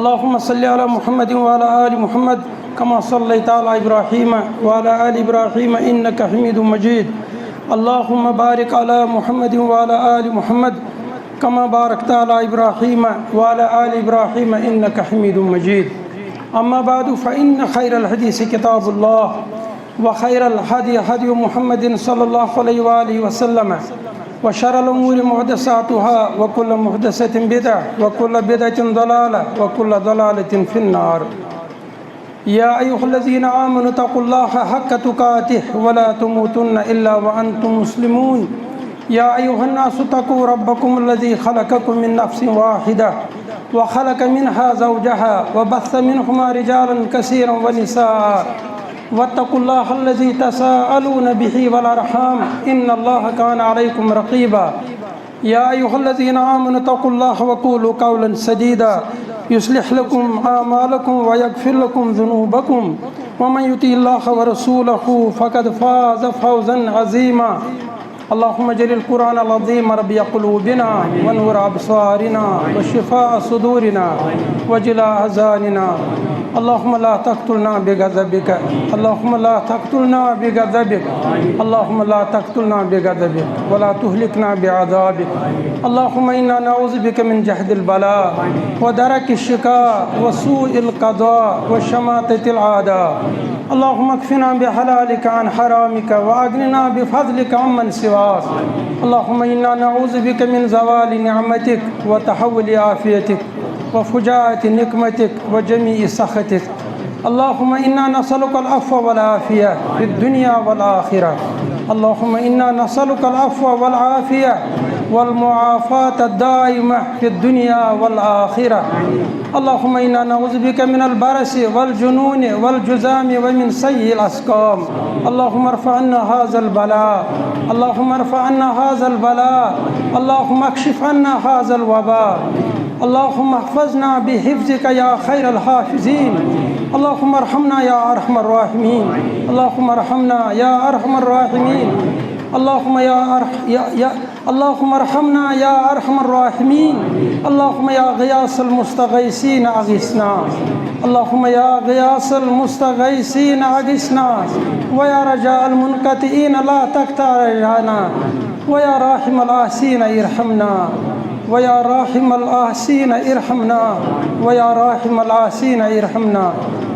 اللهم صل على محمد وعلى آل محمد كما صليت على إبراهيم وعلى آل إبراهيم إنك حميد مجيد. اللهم بارك على محمد وعلى آل محمد كما باركت على إبراهيم وعلى آل إبراهيم إنك حميد مجيد. أما بعد فإن خير الحديث كتاب الله وخير الهدي هدي محمد صلى الله عليه وآله وسلم وشر الأمور محدثاتها وكل محدثة بدعة وكل بدعة ضلالة وكل ضلالة في النار. يا أيها الذين آمنوا اتقوا الله حق تقاته ولا تموتن إلا وأنتم مسلمون. يا أيها الناس اتقوا ربكم الذي خلقكم من نفس واحدة وخلق منها زوجها وبث منهما رجالا كثيرا ونساء واتقوا الله الذي تساءلون به والأرحام إن الله كان عليكم رقيبا. يا أيها الذين آمنوا اتقوا الله وقولوا قولا سديدا يصلح لكم أعمالكم ويغفر لكم ذنوبكم ومن يطع الله ورسوله فقد فاز فوزا عظيما. اللهم اجعل القرآن العظيم ربيع قلوبنا ونور أبصارنا وشفاء صدورنا وجلاء أحزاننا. اللهم لا تقتلنا بغضبك اللهم لا تقتلنا بغضبك اللهم لا تقتلنا بغضبك ولا تهلكنا بعذابك. اللهم إنا نعوذ بك من جهد البلاء ودرك الشقاء وسوء القضاء وشماتة الأعداء. اللهم اكفنا بحلالك عن حرامك وأغننا بفضلك عمن سواك. اللهم إنا نعوذ بك من زوال نعمتك وتحول عافيتك وفجاءة نقمتك وجميع سخطك. اللهم إنا نسألك العفو والعافية في الدنيا والآخرة. اللهم إنا نسألك العفو والعافية والمعافاة الدائمة في الدنيا والآخرة. اللهم إنا نعوذ بك من البرص والجنون والجذام ومن سيء الأسقام. اللهم ارفع عنا هذا البلاء اللهم ارفع عنا هذا البلاء. اللهم اكشف عنا هذا الوباء. اللهم احفظنا بحفظك يا خير الحافظين. اللهم ارحمنا يا أرحم الراحمين. اللهم ارحمنا يا أرحم الراحمين. اللهم اللهم ارحمنا يا أرحم الراحمين. اللهم يا غياث المستغيثين أغثنا. اللهم يا غياث المستغيثين أغثنا. ويا رجاء المنقطعين لا تقطع رجاءنا. ويا راحم الآسين ارحمنا. ويا راحم الآسين ارحمنا. ويا راحم الآسين ارحمنا.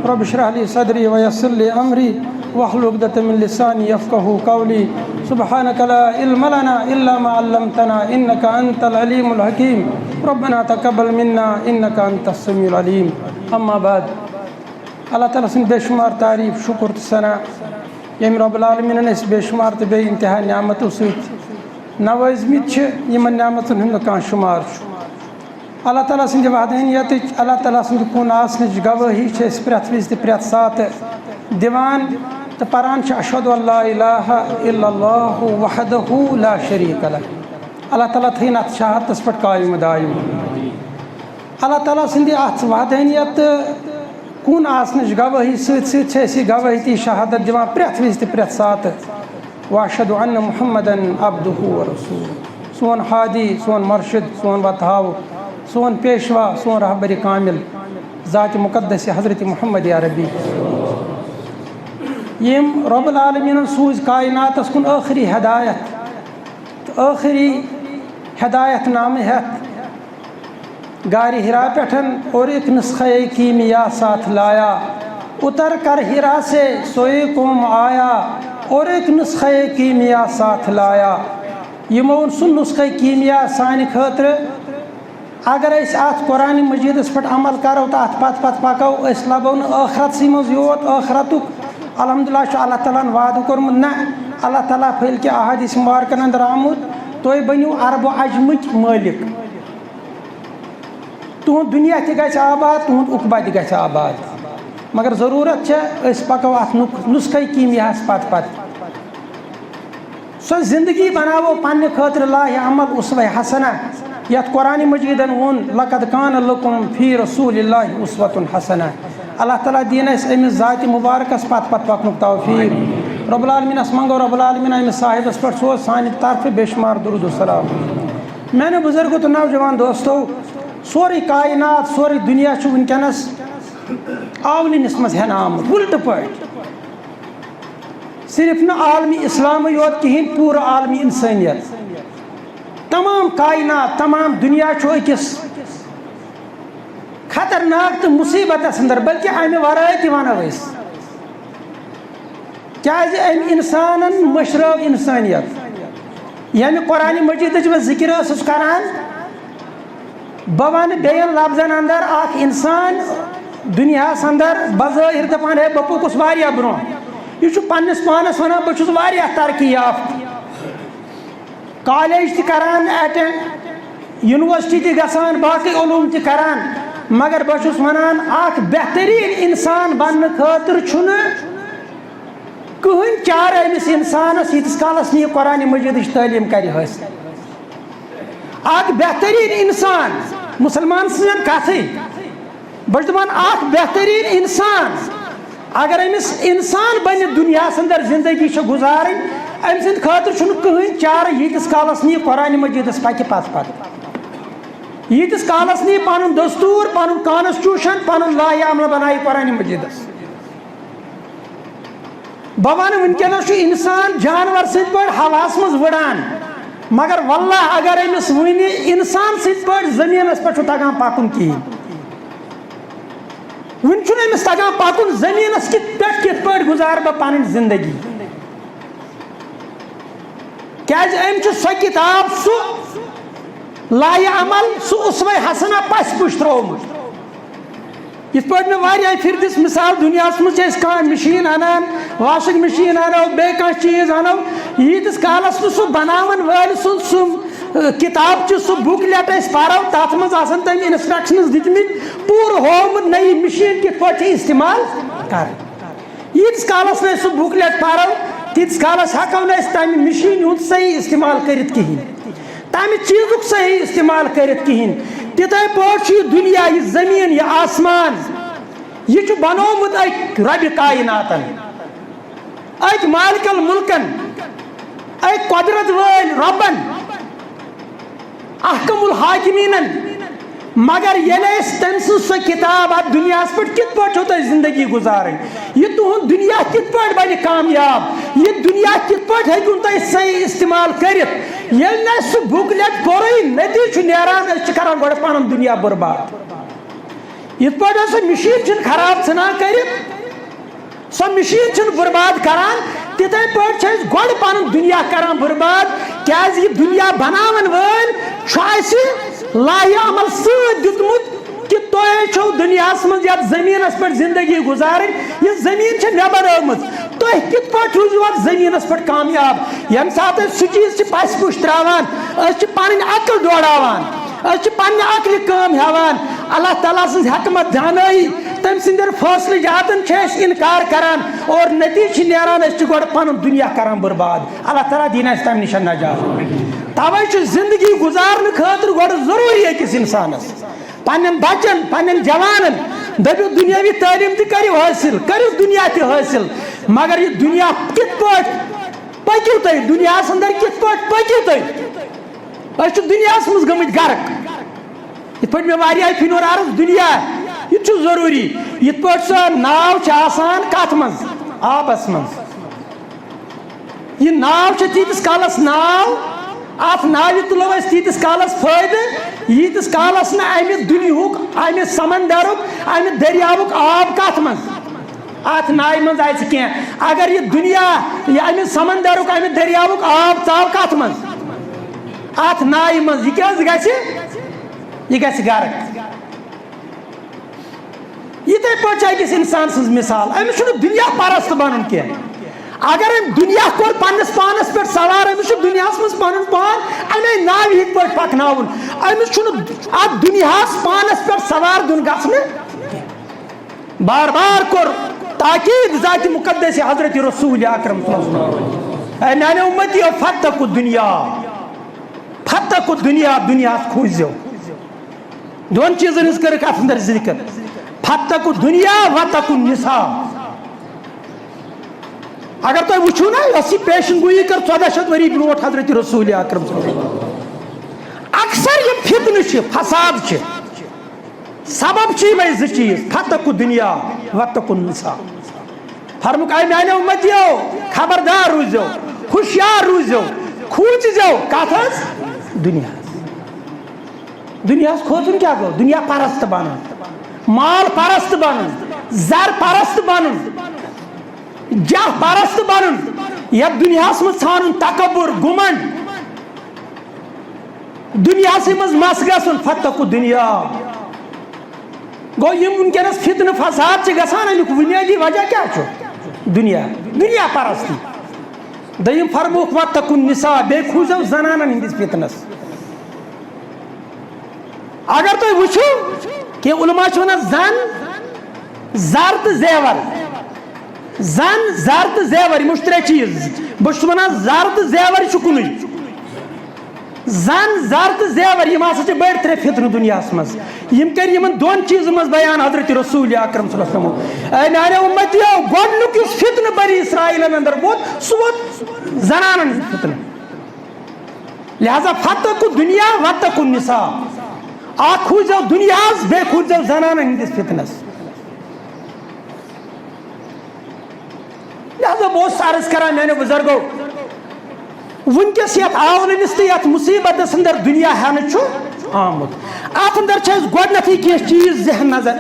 رب اشرح لي صدري ويسر لي أمري واحلل عقدة من لساني يفقهوا قولي. سبحانك لا علم لنا إلا ما علمتنا إنك أنت العليم الحكيم. ربنا تقبل منا إنك أنت السميع العليم. أما بعد اللہ تعالیٰ سن بے شمار تعریف شکر تو ثنا یم رب العالمین اس بے شمار تو بے انتہا نعمتوں ست نوازمت یمن نعمتن ہند کان شمار. اللہ تعالیٰ سند وحدانیت اللہ تعالیٰ سند کن آسنچ گواہی پریت وز تو پریت سات دیوان تو پران اشہد ان لا الہ الا اللہ وحدہ لا شریک لہ. اللہ تعالیٰ تھین ات شہادتس پہ قائم دائم. اللہ تعالیٰ سند ات وحدانیت کن آسنچ گواہی ست گواہی تی شہادت دیوان پریت وز تو پریت سات. واشهد ان محمدا عبده ورسوله. سون ہادی سون مرشد سون وتھاو سون پیشوا سون رہبر کامل ذات مقدس حضرت محمد عربی یم رب العالمین سوز کائنات کن آخری ہدایت نامہ ہتھ گار ہرا پٹھن اور ایک نسخہ کیمیا ساتھ لایا. اتر کر ہرا سے سوئے قوم آیا اور ایک نسخہ کیمیا ساتھ لایا. یمون سن نسخہ کیمیا سان خاطر اگر اس ات قرآن مجید پہ عمل کرو تو ات پت پکو اس لبو ٲخرت سی مز یوت ٲخرتک الحمدللہ اللہ تعالیٰ وعدہ کورمت نہ اللہ تعالیٰ پھل کہ احادیث مبارکن اندر آمت تُہۍ بنیو عرب و عجمک مالک. تہد دنیا تہ گژھِ آباد تہد عقبہ تہ گژھِ آباد مگر ضرورت اس پکو ات نسخہ کیمیا پت سو زندگی بناو پنہ خاطر لاہ عمل اسوہ حسنہ یت قرآن مجیدن ون لقد کان لکم فی رسول اللہ اسوۃ حسنہ. اللہ تعالیٰ دین اس امس ذات مبارکس پت پکنک توفیق. رب العالمین منگو رب العالمین امس صاحبس پہ سوز سانہ طرف بے شمار درود و سلام. میانے بزرگو تو نوجوان دوستو سوری کائنات سوری دنیا ونکس آولنس مز ہین آمت الٹہ پہ صرف نہ عالمی اسلام یوت کہین پورا عالمی انسانیت تمام کائنات تمام دنیا اکس خطرناک تو مصیبت اندر بلکہ امہ ورائے تہ ونو کیازِ امہ انسانن مشرو انسانیت یعنی قرآن مجید ذکر کران بہ ون بیٚین لفظن اندر اخ انسان دنیا اندر بظاہر دپان ہے بہ پوٚکُس واریاہ برونٛہہ یہ پنس پانس ونان بہ چھُس واریاہ ترقی یافتہ کالیج تہ کران ایٹینڈ یونیورسٹی تہ گژھان باقی علوم تہ کران مگر بہ چھُس ونان اخ بہترین انسان بننہٕ خٲطرٕ چھُنہٕ کٕہٕنۍ چارٕ أمِس انسانس ییٖتِس کالس نہٕ یہِ قرآن مجیدٕچ تعلیٖم کرِ حٲصِل اخ بہترین انسان مسلمان سن کتھے بہ چھُس دپان اخ بہترین انسان اگر أمِس انسان بنہِ دنیا اندر زندگی چھِ گزارٕنۍ أمۍ سٕنٛدِ خٲطرٕ چھُنہٕ کٕہٕنۍ چارٕ ییٖتِس کالس نہٕ یہِ قرآن مجیدس پکہِ پتہٕ ییٖتِس کالس نہٕ یہِ پنُن دستور پنُن کانسٹیوشن پنُن لاہِ عملہٕ بنایہِ قرآن مجیدس بہ ونہٕ ونکیٚنس چھُ انسان جانور سٕنٛدۍ پٲٹھۍ ہواہس منٛز وٕڑان مگر واللہ اگر أمِس وٕنہِ انسان سٕنٛدۍ پٲٹھۍ زٔمیٖنس پٮ۪ٹھ چھُ تگان پکُن کِہیٖنۍ وٕنہِ چھُنہٕ أمِس تگان پکُن زٔمیٖنس پٮ۪ٹھ کِتھ پٲٹھۍ گُزارٕ بہٕ پنٕنۍ زندگی کیازِ أمۍ چھُ سۄ کِتاب سُہ لاہِ عمل سُہ اُسوے حسنہ پس پُش تروومُت یِتھ پٲٹھۍ مےٚ واریاہ پھِرِ دِژ مثال دُنیاہس منٛز چھِ أسۍ کانٛہہ مِشیٖن اَنان واشِنٛگ مِشیٖن اَنو بیٚیہِ کانٛہہ چیٖز اَنو ییٖتِس کالس نہٕ سُہ بناون وٲلۍ سُنٛد سُہ کِتاب چہِ سُہ بُک لیٹ أسۍ پرو تتھ منٛز آسان تٔمۍ انسٹرکشنز دِتمٕتۍ پوٗرٕ ہوومُت نہ یہِ مِشیٖن کِتھ پٲٹھۍ چھِ استعمال کرٕنۍ ییٖتِس کالس نہٕ أسۍ سُہ بُک لیٹ پرو تیٖتِس کالس ہٮ۪کو نہٕ أسۍ تمہِ مِشیٖنہِ ہُنٛد صحیح استعمال کٔرِتھ کِہیٖنۍ تمہِ چیٖزُک صحیح استعمال کٔرِتھ کِہیٖنۍ تِتھے پٲٹھۍ چھُ یہِ دُنیا یہِ زٔمیٖن یہِ آسمان یہ چھُ بنومُت أکۍ ربِ کائناتن أکۍ مالک الملکن أکۍ قۄدرت وٲلۍ رۄبن احکم الحاکمیٖنن مگر ییٚلہِ أسۍ تٔمۍ سٕنٛز سۄ کِتاب اتھ دُنیاہس پٮ۪ٹھ کِتھ پٲٹھۍ چھو تۄہہِ زندگی گُزارٕنۍ یہِ تُہُنٛد دُنیا کِتھ پٲٹھۍ بنہِ کامیاب یہِ دُنیا کِتھ پٲٹھۍ ہیٚکِوُن تۄہہِ صحیح استعمال کٔرِتھ ییٚلہِ نہٕ اَسہِ سُہ بُک لیٹ پوٚرُے نٔتیٖجہٕ چھُ نیران أسۍ چھِ کران گۄڈٕ پنُن دُنیا برباد یِتھ پٲٹھۍ سۄ مِشیٖن چھِنہٕ خراب ژھٕنان کٔرِتھ سۄ مِشیٖن چھِنہٕ برباد کران تِتھے پٲٹھۍ چھِ أسۍ گۄڈٕ پنُن دُنیا کران برباد کیازِ یہِ دُنیا بناون وٲلۍ چھُ اَسہِ لاہِ عمل سۭتۍ دیُتمُت کہ تۄہے چھو دُنیاہس منٛز یتھ زٔمیٖنس پٮ۪ٹھ زندگی گُزارٕنۍ یہِ زٔمیٖن چھِ مےٚ بنٲومٕژ تُہۍ کِتھ پٲٹھۍ روٗزِو اتھ زٔمیٖنس پٮ۪ٹھ کامیاب ییٚمہِ ساتہٕ أسۍ سُہ چیٖز چھِ پسہِ پُش تراوان أسۍ چھِ پنٕنۍ عقل دوڑاوان أسۍ چھِ پننہِ عقلہِ کٲم ہٮ۪وان اللہ تعالیٰ سٕنٛز حکمت دانٲیی تٔمۍ سٕنٛدٮ۪ن فٲصلہٕ جاتن چھِ أسۍ انکار کران اور نتیٖجہٕ چھِ نیران أسۍ چھِ گۄڈٕ پنُن دُنیا کران برباد اللہ تعالیٰ دِیِن اَسہِ تمہِ نِش نجات توے چھُ زندگی گُزارنہٕ خٲطرٕ گۄڈٕ ضروٗری أکِس انسانس پننٮ۪ن بچن پننٮ۪ن جوانن دٔپِو دُنیاوی تعلیٖم تہِ کٔرِو حٲصِل کٔرِو دُنیا تہِ حٲصِل مگر یہِ دُنیا کِتھ پٲٹھۍ پٔکِو تُہۍ دُنیاہس انٛدر کِتھ پٲٹھۍ پٔکِو تُہۍ أسۍ چھِ دُنیاہس منٛز گٔمٕتۍ غرق یِتھ پٲٹھۍ مےٚ واریاہ پھِرِ ووٚن عرض دُنیا یہِ چھُ ضروٗری یِتھ پٲٹھۍ سۄ ناو چھِ آسان کتھ منٛز آبس منٛز یہِ ناو چھِ تیٖتِس کالس ناو اتھ ناوِ تُلو أسۍ تیٖتِس کالس فٲیدٕ ییٖتِس کالس نہٕ امہِ دُنیہُک امہِ سمندرُک امہِ دٔریاوُک آب کتھ منٛز اتھ ناوِ منٛز آسہِ کینٛہہ اگر یہِ دُنیا یہِ امہِ سمندرُک امہِ دٔریاوُک آب ژاو کتھ منٛز اتھ ناوِ منٛز یہِ کیٛاہ حظ گژھِ یہِ گژھِ غرق یِتھے پٲٹھۍ چھِ أکِس انسان سٕنٛز مثال أمِس چھُنہٕ دُنیا پرست بنُن کینٛہہ اگر أمۍ دُنیا کوٚر پننِس پانس پٮ۪ٹھ سوار أمِس چھُ دُنیاہس منٛز پنُن پان امے ناوِ ہِنٛدۍ پٲٹھۍ پکناوُن أمِس چھُنہٕ اتھ دُنیاہس پانس پٮ۪ٹھ سوار دیُن گژھنہٕ بار بار کوٚر تاکیٖد ذاتِ مُقدس حضرت رسول اکرم صلی اللہ علیہ وسلم اے میانہِ اُمتیو فتقوا دُنیا فتقوا دُنیا دُنیاہس کھوٗژزیو دۄن چیٖزن ہٕنٛز کٔرٕکھ اتھ انٛدر ذِکر فتقوا دُنیا وتقوا النساء اگر تُہۍ وٕچھِو نا یۄس یہِ پیشن گویی کٔر 1400 ؤری برونٛٹھ حضرت رسول اکرم صلی اللہ علیہ وسلم اکثر یِم فتنہٕ چھِ فساد چھِ سبب چھ میں ز چیز فتقوا دنیا واتقوا النساء فرموک اے میانہ امتیو خبردار روزو ہوشیار روزو کھوچ جو کت دنیا کھوچن کیا گو دنیا پرست بنن مال پرست بنن زر پرست بنن جہ پرست بنن یا دنیا مز ژھانن تکبر گمنڈ دنیا مز مس گژھن فتقوا دنیا گو یم ونکس فتنہ فساد گژھان امیک بنیادی وجہ کیا دنیا پرستی دیم فرموک واتقوا النساء بے کھوزو زنانن ہندس فتنس اگر تھی وچھو کہ علماء ونان زن زر تو زیور زن زر تو زیور یہ ترے چیز بہت ونان زر تو زیور کن زن زر تو زیور یہ ہسا بڑ ترے فتنہ دنیا مز کر دون چیزن مز بیان حضرت رسول اکرم صلی اللہ علیہ وسلم اے میانہ امتیو گۄڈنیُک یُس فتنہ بنی اسرائیلن اندر ووت سہ ووت زنانن ہُنٛد فتنہ لہذا فتقوا دنیا واتقوا النساء اکھ کھوٗزیو دنیاہس بیٚیہِ کھوٗزیو زنانن ہٕنٛدِس فتنس لہذا بہٕ اوسُس عرض کران میانیو بزرگو ونکس یتھ آونس تو یتھ مصیبت اندر دنیا ہینہ چھُ آمت ات اندر چھ أسۍ گۄڈنیتھٕے کینٛہہ چیز ذہن نظر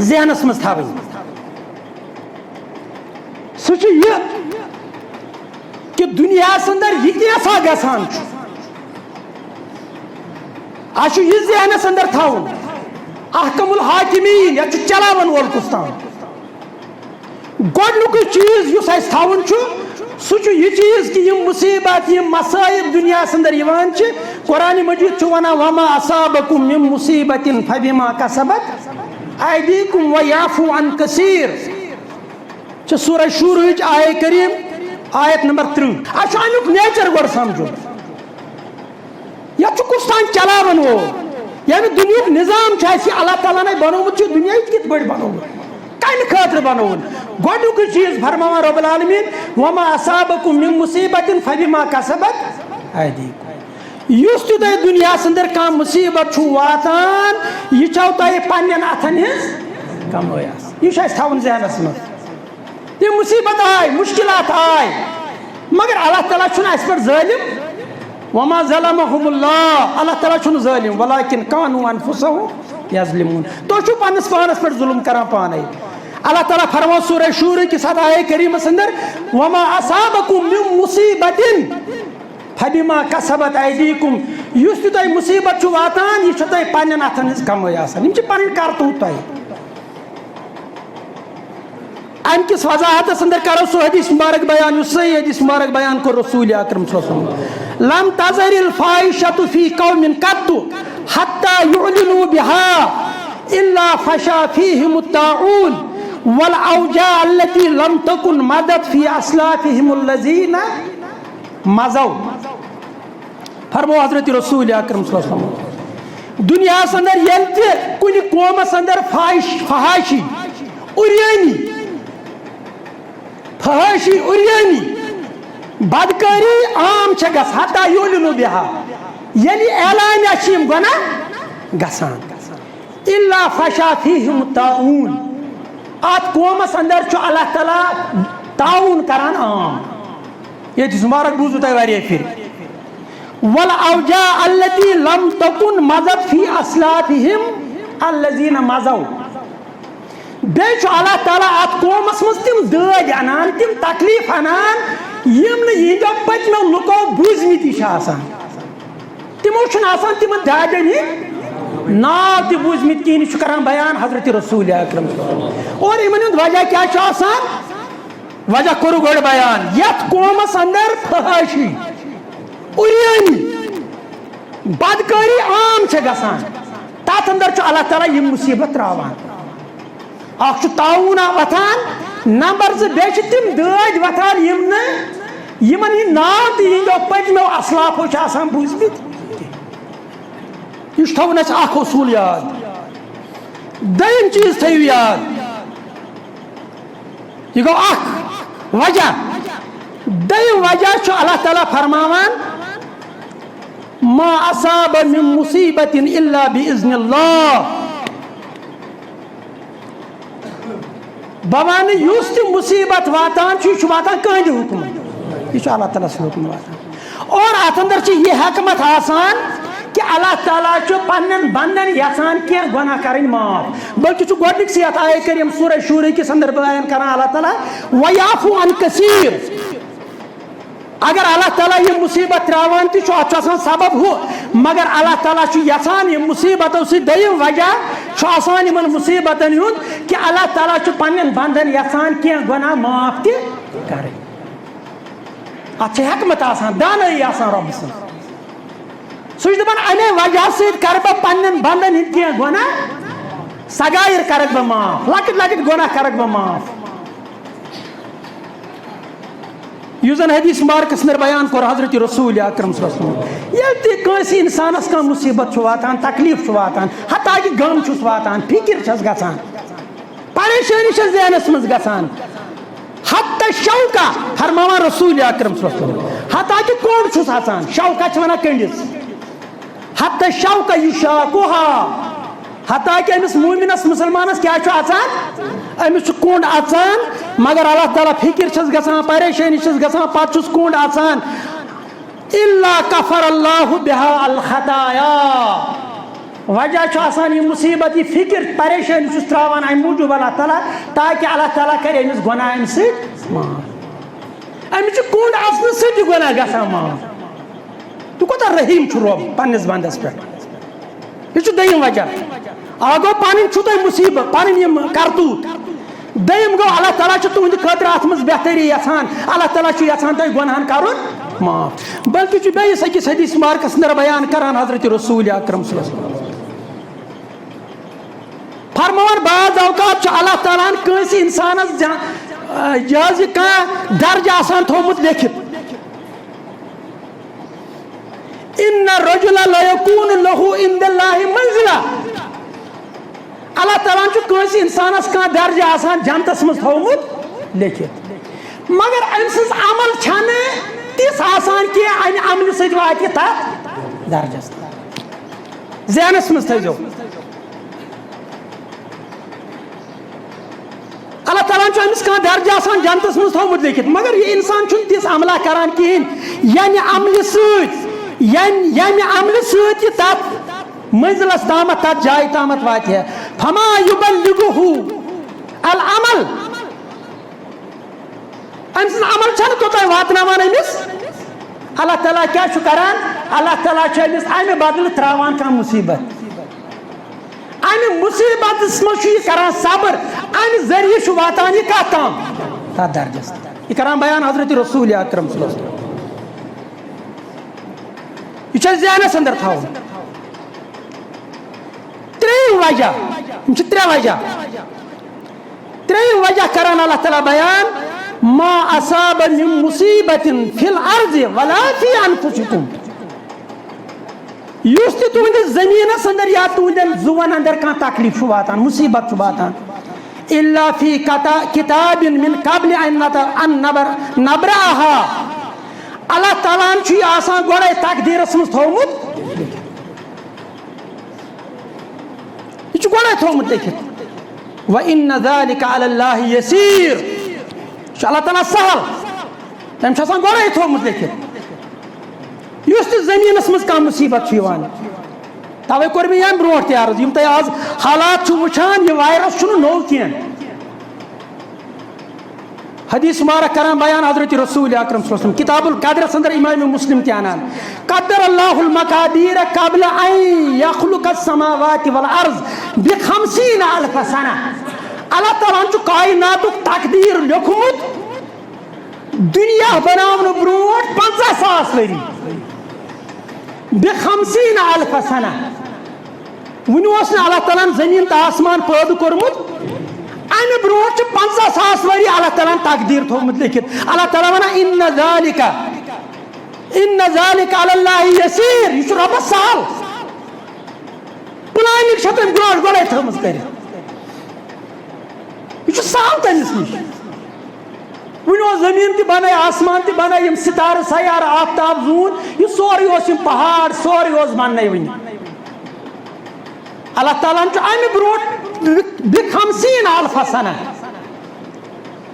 ذہنس مز تھاوٕنۍ سُہ چھُ یہِ کہ دنیاہس اندر یہ کیسا گژھان چھُ اَسہِ چھُ یہِ ذہنس اندر تھاوُن احکم الحاکمین یتھ چھُ چلاون وول کُس تام گۄڈنیُکُے چیز یُس اَسہِ تھاوُن چھُ سُہ چھُ یہِ چیز کہ یم مصیبت یم مصائب دنیاہس اندر یوان چھِ قرآن مجید چھُ ونان وما اصابکم من مصیبت فبما کسبت ایدیکم ویعفو عن کثیر چھِ سورہ شورہٕچ آیہ کریم آیت نمبر 30 اَسہِ چھُ امیُک نیچر گۄڈٕ سمجھُن یتھ چھُ کُس تام چلاون وول یعنی دنیاہُک نظام چھُ اَسہِ اللہ تعالیٰ نے بنومُت چھُ دنیا کِتھ پٲٹھۍ بنومُت کمہِ خٲطرٕ بنووُن گۄڈنیُکُے چیز فرماوان رب العالمین وما اصابکم من مصیبت فبما کسبت ایدیکم یُس تہِ تۄہہِ دُنیاہس اندر کانٛہہ مصیبت چھُو واتان یہِ چھو تۄہہِ پننٮ۪ن اتھن ہٕنٛز کمٲے آسان یہِ چھُ اَسہِ تھاوُن ذہنس منٛز یہِ مصیبت آے مشکلات آے مگر اللہ تعالیٰ چھُنہٕ اَسہِ پٮ۪ٹھ ظٲلم وما ظلمہم اللہ اللہ تعالیٰ چھُنہٕ ظٲلم ولکن کانوا انفسہم یظلمون تُہۍ چھُو پننس پانس پٮ۪ٹھ ظلم کران پانے اللہ تعالیٰ فرماو سورہ شورہ کس آیہ کریمس اندر وما اصابکم من مصیبت فبما کسبت ایدیکم یُس تہِ تۄہہِ مصیبت چھُ واتان یہِ چھو تۄہہِ پننٮ۪ن اتھن ہٕنٛز کمٲے آسان یم چھِ پنٕنۍ کرتوٗت تۄہہِ امہِ کِس وضاحتس اندر کرو سُہ حدیث مبارک بیان یُس صحیح حدیث مبارک بیان کوٚر رسول اکرم صلی اللہ علیہ وسلم لم تظہر الفاحشۃ فی قوم قط حتی یعلنوا بها الا فشا فیہم الطاعون والاوجاع التي لم تكن مدت في اسلافهم الذين مضوا فرمو حضرت رسول اکرم صلی اللہ علیہ وسلم دنیا اندر یل تہ کُنہِ قومس اندر فحاشی اُریانی فحاشی اُریانی بدکاری عام چھ گژھان حتی یعلنوا بها ییٚلہِ اعلانیہ چھِ یِم گۄناہ گژھان الا فشا فیہم الطاعون ات قومس اندر چھُ اللہ تعالیٰ تعاون کران عام یہ حدیث مبارک بوٗزوٕ تۄہہِ واریاہ پھرِ والاوجاع التي لم تكن مضت في اسلافهم الذين مضوا بیٚیہِ چھُ اللہ تعالیٰ ات قومس منٛز تِم دٲدۍ انان تِم تکلیٖف انان یِم نہٕ یِہنٛدیو پٔتمیو لُکو بوٗزمٕتی چھِ آسان تِمو چھُنہٕ آسان تِمن دادٮ۪ن ہٕنٛدۍ ناو تہِ بوٗزمٕتۍ کِہیٖنۍ یہِ چھُ کران بیان حضرت رسول اکرم اور یِمن ہُنٛد وجہ کیٛاہ چھُ آسان وجہ کوٚرُکھ گۄڈٕ بیان یتھ قومس اندر فحاشی اُریانی بدکٲری عام چھِ گژھان تتھ اندر چھُ اللہ تعالیٰ یِم مصیبت تراوان اکھ چھُ تعاوُن وتھان نمبر 2 بیٚیہِ چھِ تِم دٲدۍ وتھان یِم نہٕ یِمن ہٕنٛدۍ ناو تہِ یِہنٛدیو پٔتمیو اسلافو چھِ آسان بوٗزمٕتۍ یہ تھاؤن اَسہِ اکھ اصوٗل یاد دوٚیِم چیٖز تھٲیِو یاد یہ گوٚو اکھ وجہ دوٚیِم وجہ چھُ اللہ تعالیٰ فرماوان ما اصاب من مصیبت الا باذن اللہ. بوان یس تہ مصیبت واتان یہ واتان کہندِ حکم، یہ اللہ تعالیٰ سن حکم واتان. اور ات اندر یہ حکمت آسان کہ اللہ تعالیٰ پنن بندن یژھان کی گناہ کریں معاف، بلکہ گۄڈنِک سی آیت کریم سورہ شورہ کس اندر بیان کران اللہ تعالیٰ ویعفو عن کثیر. اگر اللہ تعالیٰ یہ مصیبت تراوان تہ ات آسان سبب ہو، مگر اللہ تعالیٰ یژھان یہ مصیبتوں سے دوٚیِم وجہ آسان یمن مصیبتن ہُنٛد کہ اللہ تعالیٰ پنن بندن یژھان کی گناہ معاف تہ کریں. ات حکمت آسان دانائی آسان رب سن. سہ دپان امے وجہ سۭتۍ کر بہ پنن بندن ہٕنٛدۍ کینٛہہ گۄناہ سگایر کرک بہ معاف، لۄکٕٹۍ لۄکٕٹۍ گۄناہ کرک بہ معاف. یُس زن حدیث مبارکس اندر بیان کوٚر حضرت رسول اکرم صلی اللہ علیہ وسلم، ییٚلہِ تہِ کٲنٛسہِ انسانس کانٛہہ مصیبت چھُ واتان، تکلیف چھُ واتان، حتیٰ کہ غم چھُس واتان، فکر چھس گژھان، پریشٲنی چھس ذہنس منٛز گژھان، حتی شوکا فرماوان رسول اکرم صلی اللہ علیہ وسلم، حتیٰ کہ کوٚنٛڈ چھُس اژان، شوکا چھِ ونان کٔنڈِس، حتی شوکا یشاقُہا، حتیٰ کہ امس مومنس مسلمانس کیا چھُ اژان، امس چھُ کوٚنٛڈ اژان، مگر اللہ تعالیٰ فکر چھس گژھان، پریشٲنی چھس گژھان، پتہٕ چھُس کوٚنٛڈ اژان. الا کفر اللہ بها الخطایا، وجہ چھُ آسان یہ مصیبت، یہ فکر پریشانی چھُس تراوان امہِ موٗجوٗب اللہ تعالیٰ تاکہ اللہ تعالیٰ کرِ أمِس گۄناہ امہِ سۭتۍ معاف. أمِس چھُ کوٚنٛڈ اژنہٕ سۭتی گۄناہ گژھان معاف. تہٕ کوٗتاہ رحیٖم چھُ رۄب پننِس بنٛدس پٮ۪ٹھ. یہ چھُ دوٚیِم وجہ. اکھ گوٚو پنٕنۍ چھُو تۄہہِ مصیبت، پنٕنۍ یِم کرتوٗت. دوٚیِم گوٚو اللہ تعالیٰ چھُ تُہنٛدِ خٲطرٕ اتھ منٛز بہتری یژھان، اللہ تعالیٰ چھُ یژھان تۄہہِ گۄنہن کرُن معاف. بلکہ چھُ بیٚیِس أکِس حدیث مبارکس اندر بیان کران حضرت رسول اکرم صلی اللہ علیہ وسلم فرماوان بعض اوقات چھُ اللہ تعالیٰ ہن کٲنٛسہِ انسانس یہِ کانٛہہ درجہ آسان تھوٚومُت لیکھِتھ. ان الرجل لیکون لہو عند اللہ منزلہ، اللہ تعالیٰ چھُ کٲنٛسہِ انسانس کانٛہہ درجہ آسان جنتس منٛز تھوٚومُت لیکھِتھ، مگر أمۍ سٕنٛز عمل چھنہٕ تِژھ آسان کینٛہہ امہِ عملہِ سۭتۍ واتہِ تتھ درجس تام. ذہنس منٛز تھٲیزیو اللہ تعالیٰ چھُ أمِس کانٛہہ درجہ آسان جنتس منٛز تھوٚومُت لیکھِتھ، مگر یہِ انسان چھُنہٕ تِژھ عملہ کران کِہیٖنۍ ییٚمہِ عملہِ سۭتۍ یہِ تتھ منزلس تامتھ تتھ جایہِ تامتھ واتہِ ہے. فما یبلغہ العمل، أمۍ سٕنٛز عمل چھنہٕ توٚتام واتناوان أمِس. اللہ تعالیٰ کیٛاہ چھُ کران، اللہ تعالیٰ چھُ أمِس امہِ بدلہٕ تراوان کانٛہہ مصیبت. امہِ مصیبتس منٛز چھُ یہِ کران صبر، امہِ ذٔریعہٕ چھُ واتان یہِ کتھ تام، تتھ درجس تام. یہ کران بیان حضرت رسول اکرم صلی اللہ علیہ وسلم. یہ چھُ ذہنس اندر تھاوُن. ترٛیٚیِم وجہ، یِم چھِ ترٛےٚ وجہ. ترٛیٚیِم وجہ کران اللہ تعالیٰ بیان ما اصاب من مصیبت فی الارض ولا فی انفسکم، یُس تہِ تُہنٛدِس زٔمیٖنس اندر یا تُہنٛدٮ۪ن زُوَن اندر کانٛہہ تکلیف چھُ واتان، مصیبت چھُ واتان، الا فی کتاب من قبل ان نبرأها، اللہ تعالیٰ ہن چھُ یہِ آسان گۄڈے تقدیٖرس منٛز تھوٚومُت، یہِ چھُ گۄڈے تھوٚومُت لیکھِتھ. وَإِنَّ ذَلِكَ عَلَى اللَّهِ يَسِيرٌ، یہِ چھُ اللہ تعالیٰ سہل، تٔمۍ چھُ آسان گۄڈے تھوٚومُت لیکھِتھ. یُس تہِ زٔمیٖنس منٛز کانٛہہ مصیبت چھُ یِوان، توے کوٚر مےٚ ییٚمہِ برونٛٹھ تہِ عرض، یِم تۄہہِ آز حالات چھُو وٕچھان یہِ وایرس چھُنہٕ نوٚو کینٛہہ. حدیث مبارک کران بیان حضرت رسول اکرم صلی اللہ علیہ وسلم کتاب القدرس اندر امام مسلم تہِ انان قدر اللہ المقادیر قبل ان یخلق السماوات والارض ب50 الف سنہ، اللہ تعالیٰ ہن چھُ کائناتُک تقدیٖر لیوٚکھمُت دُنیا بناونہٕ برونٛٹھ 50,000 ؤری، ب50 الف سنہ. وُنہِ اوس نہٕ اللہ تعالیٰ ہن زٔمیٖن تہٕ آسمان پٲدٕ کوٚرمُت، امہِ برونٛٹھ چھُ 50,000 ؤری اللہ تعالیٰ ہن تقدیٖر تھوٚومُت لیکھِتھ. اللہ تعالیٰ ونان ان ذلك علی اللہ یسیٖر، یہِ چھُ رۄبس سہل، پلاننگ چھےٚ تٔمۍ برونٛٹھ گۄڈے تھٲومٕژ کٔرِتھ، یہِ چھُ سہل تٔمِس نِش. وُنہِ اوس زمین تہ بنائے آسمان تہ بنائے یم ستارہ سیارہ آفتاب زون یہ سورے اوس یم پہاڑ سورے اوس بننے ون اللہ تعالیٰ امہ برونٹ ب50,000 سنہ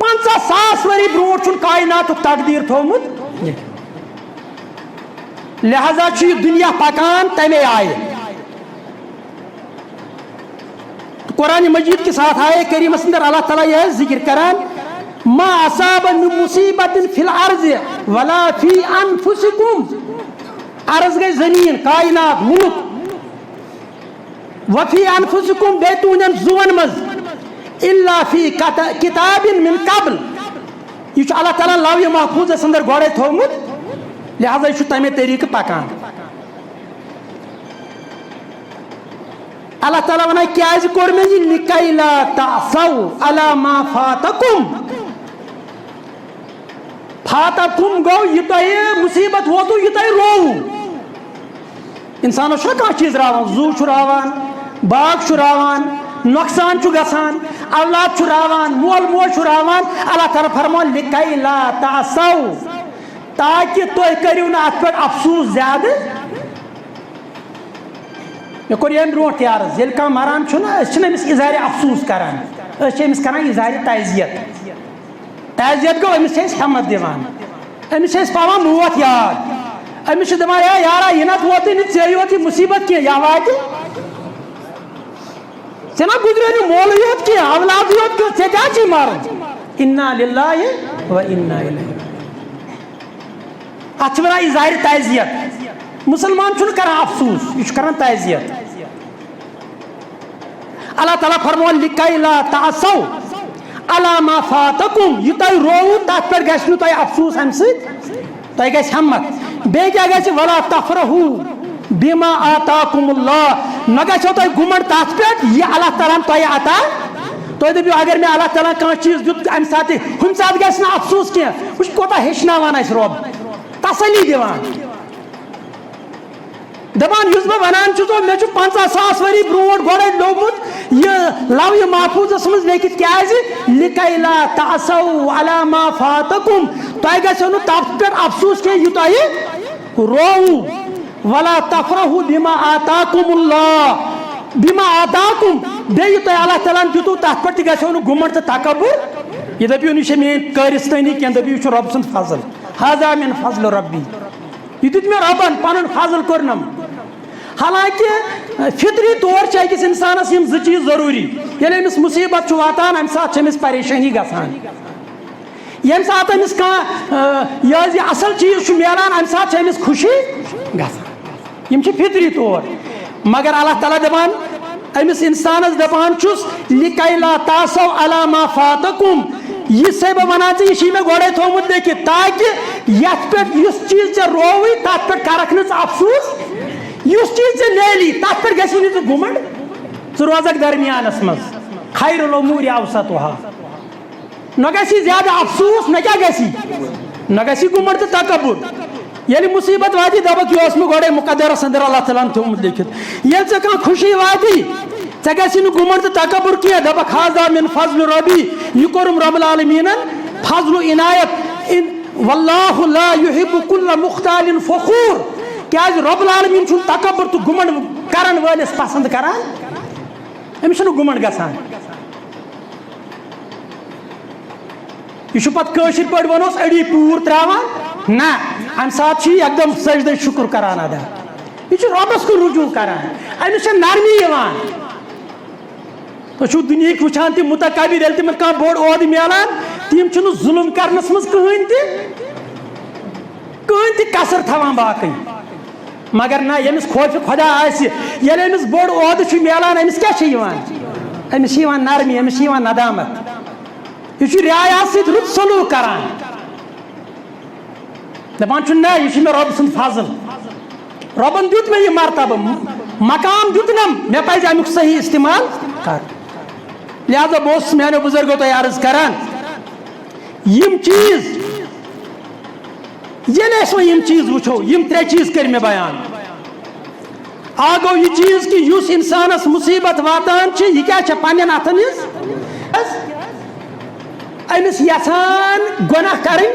50,000 ؤری برونٹ کائنات تقدیر تھومت لہذا یہ دنیا پکان تمے آئے قرآن مجید کے ساتھ آئے کریمس اندر اللہ تعالیٰ یہ ذکر کران ما اصاب من مصیبت فی الارض ولا فی انفسکم ارض گئی زمین کائنات ملک وفی انفسکم بیتونن زون مز الا فی کتاب من قبل یہ اللہ تعالیٰ لوح محفوظ اندر گوڑے تھومت لہذا یہ تمے طریقہ پکان اللہ تعالیٰ ونان کیازِ کوٚر مےٚ یہِ لِکَے لا تَعْصَوْا عَلَى مَا فَاتَكُمْ فاتکم گو یہ تۄہہِ مصیبت ووتو یہ تۄہہِ رووُ انسانس چھُنہ کانٛہہ چیٖز راوان زوٗ چھُ راوان باغ چھُ راوان نۄقصان چھُ گژھان اولاد چھُ راوان مول موج چھُ راوان اللہ تعالیٰ فرمان لِکَے لا تَعْصَوْا تاکہ تُہۍ کٔرِو نہٕ اَتھ پٮ۪ٹھ افسوٗس زیادٕ مےٚ کوٚر ییٚمہِ برونٛٹھ تہِ عرض ییٚلہِ کانٛہہ مران چھُنہ أسۍ چھِنہٕ أمِس اِظہارِ افسوٗس کران أسۍ چھِ أمِس کران اِظہارِ تعزیت گوٚو أمِس چھِ أسۍ ہٮ۪مت دِوان أمِس چھِ أسۍ پاوان موت یاد أمِس چھِ دپان ہے یارا یہِ نتہٕ ووتُے نہٕ ژےٚ یوت یہِ مُصیبت کینٛہہ یا واتہِ ژےٚ نہ گُزریو نہٕ مولٕے یوت کینٛہہ اولادٕے یوت کینٛہہ ژےٚ کیٛازِ چھُے مرُن اِنا لِلّٰہِ و اِنا اِلیہِ اتھ چھِ ونان اِظہارِ تعزیت مسلمان چھُنہٕ کران افسوٗس یہِ چھُ کران تعزیت اللہ تعالیٰ فرمون لِکَے لا تَعْصَوْا عَلَى مَا فَاتَكُمْ یہ تۄہہِ رووُ تتھ پٮ۪ٹھ گژھِ نہٕ تۄہہِ افسوٗس امہِ سۭتۍ تۄہہِ گژھِ ہمت بیٚیہِ کیٛاہ گژھِ وَلا تَفرَحُوا بِمَا آتاكُمُ اللّٰہ نہ گژھیو تۄہہِ گُمنڈ تتھ پٮ۪ٹھ یہِ اللہ تعالیٰ ہن تۄہہِ عطا تُہۍ دٔپِو اگر مےٚ اللہ تعالیٰ کانٛہہ چیٖز دیُت امہِ ساتہٕ ہُمہِ ساتہٕ گژھِ نہٕ افسوٗس کینٛہہ وٕچھ کوتاہ ہیٚچھناوان اسہِ رۄب تسلی دِوان دپان یُس بہٕ ونان چھُسو مےٚ چھُ 50,000 ؤری برونٛٹھ گۄڈے لوٚگمُت یہِ لوح محفوظس منٛز لیکھِتھ کیٛازِ لِکَے لا تَعْصَوْا عَلَى مَا فَاتَكُمْ تۄہہِ گژھیو نہٕ تتھ پٮ۪ٹھ افسوٗس کینٛہہ یہِ تۄہہِ رووُ وَلا تَفرَحُوا بِمَا آتاكُمُ اللّٰہ بِمَا آتاكُم بیٚیہِ یہِ تۄہہِ اللہ تعالیٰ ہن دِتوُ تتھ پٮ۪ٹھ تہِ گژھیو نہٕ گُمنڈ تہٕ تکبُر یہِ دٔپِو نہٕ یہِ چھےٚ میٲنۍ کٲرِستٲنی کینٛہہ دٔپِو یہِ چھُ رۄب سُنٛد فضل ہذا من فضل ربی یہ دیُت مےٚ رۄبن پنُن فضل کوٚرنم حالانکہ فطری طور چھِ أکِس انسانس یِم زٕ چیٖز ضروٗری ییٚلہِ أمِس مُصیبت چھُ واتان امہِ ساتہٕ چھِ أمِس پریشٲنی گژھان ییٚمہِ ساتہٕ أمِس کانٛہہ یہِ حظ یہِ اصل چیٖز چھُ ملان امہِ ساتہٕ چھِ أمِس خوشی گژھان یِم چھِ فطری طور مگر اللہ تعالیٰ دپان أمِس انسانس دپان چھُس لِکَے لا تَعْصَوْا عَلَى مَا فَاتَكُمْ یِژھے بہٕ ونان ژےٚ یہِ چھُے مےٚ گۄڈے تھوٚومُت لیکھِتھ تاکہ یتھ پٮ۪ٹھ یُس چیٖز ژےٚ رووُے تتھ پٮ۪ٹھ کرکھ نہٕ ژٕ افسوٗس یُس چیٖز ژےٚ میلی تتھ پٮ۪ٹھ گژھی نہٕ ژٕ گُمنڈ ژٕ روزکھ درمیانس منٛز خیر الاموٗرِ اوسطُہا نہ گژھی زیادٕ افسوٗس نہ کیٛاہ گژھی نہ گژھی گُمنڈ تہٕ تکبُر ییٚلہِ مُصیبت واتی دپکھ یہِ اوس مےٚ گۄڈے مُقدرس انٛدر اللہ تعالیٰ ہن تھوٚومُت لیکھِتھ ییٚلہِ ژےٚ کانٛہہ خوشی واتی ژےٚ گژھی نہٕ گُمنڈ تہٕ تکبُر کینٛہہ دپکھ ہذا من فضل ربی یہِ کوٚرُم رب العالمیٖنن فضل و عنایت واللہ لا يحب كل مختال فخور کیٛازِ رۄب العالمیٖن چھُنہٕ تکبُر تہٕ گُمنڈ کرن وٲلِس پسنٛد کران أمِس چھُنہٕ گُمنڈ گژھان یہِ چھُ پتہٕ کٲشِر پٲٹھۍ ونوس أڑی پوٗر تراوان نہ امہِ ساتہٕ چھُ یہِ یکدم سجدے شُکر کران ادا یہِ چھُ رۄبس کُن رجوٗع کران أمِس چھےٚ نرمی یِوان تُہۍ چھُو دُنہِکۍ وٕچھان تِم مُتکبر ییٚلہِ تِمن کانٛہہ بوٚڑ عہدٕ مِلان تِم چھِنہٕ ظُلم کرنس منٛز کٕہٕنۍ تہِ کسر تھاوان باقٕے مگر نہ ییٚمِس خوفہِ خۄدا آسہِ ییٚلہِ أمِس بوٚڑ عہدٕ چھُ مِلان أمِس کیٛاہ چھِ یِوان أمِس چھِ یِوان نرمی أمِس چھِ یِوان ندامت یہِ چھُ رعایا سۭتۍ رُت سلوٗک کران دپان چھُ نہ یہِ چھُ مےٚ رۄبہٕ سُنٛد فضل رۄبن دیُت مےٚ یہِ مرتبہٕ مقام دیُتنم مےٚ پزِ امیُک صحیح استعمال کرُن لہذا بہٕ اوسُس میانیو بُزرگو تۄہہِ عرض کران یِم چیٖز ییٚلہِ أسۍ وۄنۍ یِم چیٖز وٕچھو یِم 3 چیٖز کٔرۍ مےٚ بیان اکھ گوٚو یہِ چیٖز کہِ یُس انسانس مُصیبت واتان چھِ یہِ کیٛاہ چھےٚ پننٮ۪ن اتھن ہِنٛز أمس يسان گناہ کریں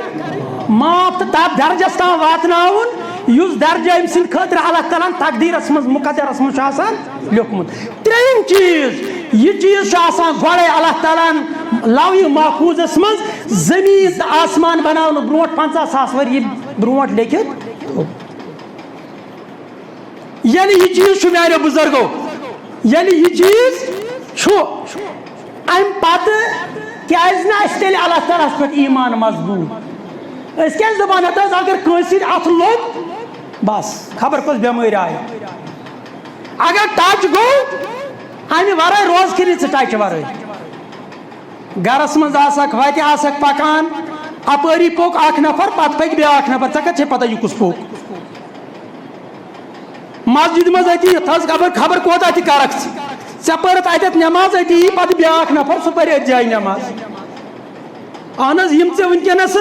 معاف تو تب درجس تام واتناون یُس درجہ أمۍ سٕنٛدِ خٲطرٕ اللہ تعالیٰ ہن تقدیٖرس منٛز مُقدرس منٛز چھُ آسان لیوٚکھمُت. ترٛیٚیِم چیٖز یہِ چیٖز چھُ آسان گۄڈَے اللہ تعالیٰ ہن لوحہِ محفوٗظس منٛز زٔمیٖن تہٕ آسمان بناونہٕ برونٛٹھ 50,000 ؤری برونٛٹھ لیکھِتھ. ییٚلہِ یہِ چیٖز چھُ میٛانیو بُزرگو ییٚلہِ یہِ چیٖز چھُ اَمہِ پتہٕ کیٛازِ نہٕ اَسہِ تیٚلہِ اللہ تعالیٰ ہس پٮ۪ٹھ ایٖمان مضبوٗط أسۍ کیٛازِ دپان ہَتہٕ حظ اگر کٲنٛسہِ سۭتۍ اَتھٕ لوٚگ بس خبر کۄس بٮ۪مٲرۍ آیہِ اگر ٹچ گوٚو اَمہِ ورٲے روز کھٔری ژٕ ٹچہِ ورٲے گرس منٛز آسکھ وتہِ آسکھ پکان اپٲری پوٚک اکھ نفر پتہٕ پٔکۍ بیٛاکھ نفر ژےٚ کتہِ چھے پتہ یہِ کُس پوٚک مسجد منٛز أتی تھٲوزِ خبر کوتاہ تہِ کرکھ ژےٚ پٔرٕتھ اتٮ۪تھ نٮ۪ماز أتی یی پتہٕ بیٛاکھ نفر سُہ پرِ أتھۍ جایہِ نٮ۪ماز. اہن حظ یِم ژےٚ وٕنکیٚنس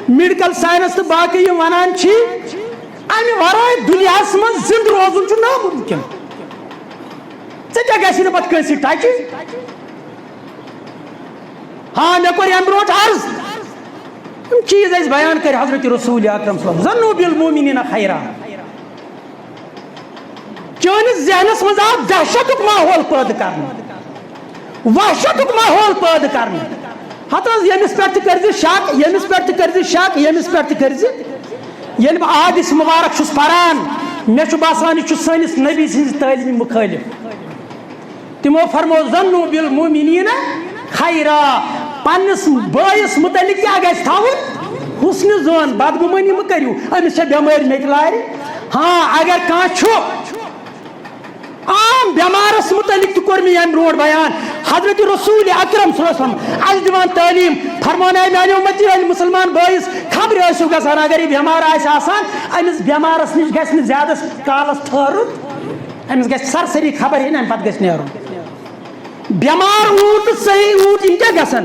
میڈیکل ساینس تہٕ باقٕے یِم ونان چھی امہِ ورٲے دُنیاہس منٛز زنٛدٕ روزُن چھُ نامُمکِن. ژےٚ کیٛاہ گژھِ نہٕ پتہٕ کٲنٛسہِ ٹچہِ ہاں مےٚ کوٚر امہِ برونٛٹھ عرض یِم چیٖز اَسہِ بیان کٔرۍ حضرت رسول اکرم صلی اللہ علیہ وسلم ظنوا بالمؤمنین خیرا. چٲنِس ذہنس منٛز آو دہشتُک ماحول پٲدٕ کرنہٕ وحشتُک ماحول پٲدٕ کرنہٕ ہتہٕ حظ ییٚمِس پٮ۪ٹھ تہِ کٔرزِ شک ییٚمِس پٮ۪ٹھ تہِ کٔرزِ شک ییٚمِس پٮ۪ٹھ تہِ کٔرزِ. ییٚلہِ بہٕ آدِس مُبارک چھُس پران مےٚ چھُ باسان یہِ چھُ سٲنِس نبی سٕنٛزِ تعلیٖمہِ مُخٲلِف. تِمو فرمو ظنوا بالمؤمنین خیرا پننِس بٲیِس متعلق کیٛاہ گژھِ تھاوُن حُسنہِ زون بدگُمٲنی مہٕ کٔرِو أمِس چھےٚ بٮ۪مٲرۍ مےٚ تہِ لارِ. ہاں اگر کانٛہہ چھُ عام بٮ۪مارس متعلق تہِ کوٚر مےٚ ییٚمہِ برونٛٹھ بیان حضرت رسول اکرم صلی اللہ علیہ وسلم اَسہِ دِوان تعلیٖم فرماناے میانہِ اُمتی ییٚلہِ مُسلمان بٲیِس خبرِ ٲسِو گژھان اگر یہِ بٮ۪مار آسہِ آسان أمِس بٮ۪مارس نِش گژھِ نہٕ زیادس کالس ٹھہرُن أمِس گژھِ سرسری خبر ہیٚنۍ امہِ پتہٕ گژھِ نیرُن. بٮ۪مار اوٗر تہٕ صحیح اوٗر یِم کیٛاہ گژھن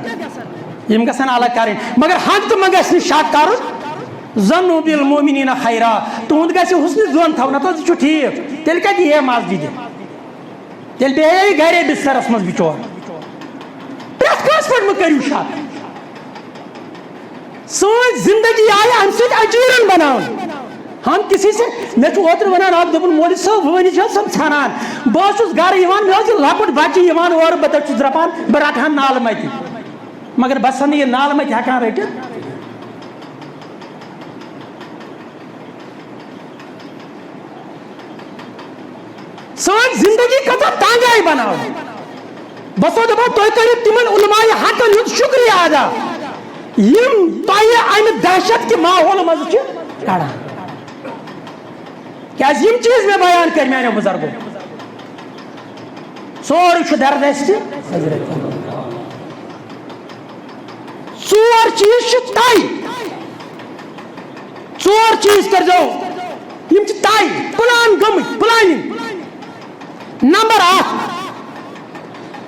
یِم گژھن الگ کرٕنۍ مگر ہنٛگ تہٕ منٛگ گژھِ نہٕ شک کرُن ظنوا بالمؤمنین خیرا تُہُنٛد گژھِ حُسنہِ زون تھاوُن نتہٕ حظ یہِ چھُ ٹھیٖک تیٚلہِ کتہِ یی ہے مسجدِ تیٚلہِ بیٚہہِ ہے گرے بسترس منٛز بِچور. پرٛٮ۪تھ کٲنٛسہِ پٮ۪ٹھ مہٕ کٔرِو شک. سٲنۍ زندگی آیہِ امہِ سۭتۍ اچیٖرن بناونہٕ ہم کسی سے مےٚ چھُ اوترٕ ونان اکھ دوٚپُن مولوی صٲب وٲنِج حظ چھَم ژھٮ۪نان بہٕ حظ چھُس گرٕ یِوان مےٚ حظ چھِ لۄکُٹ بچہِ یِوان اورٕ بہٕ تتہِ چھُس دپان بہٕ رٹہٕ ہن نالہٕ متہِ مگر بہٕ چھَس نہٕ یہِ نالہٕ متہِ ہٮ۪کان رٔٹِتھ. سٲنۍ زندگی کۭژاہ تنگ آیہِ بناونہٕ بہٕ چھُسو دپان تُہۍ کٔرِو تِمن علماء حقن ہُنٛد شُکریہ ادا یِم تۄہہِ امہِ دہشت کہِ ماحول منٛز چھِ کڑان. کیٛازِ یِم چیٖز مےٚ بیان کٔرۍ میانیو بُزرگو سورُے چھُ دردست ژور چیٖز چھِ طے ژور چیٖز کٔرۍزیو یِم چھِ طے پلان گٔمٕتۍ پلانِنگ. نمبر 1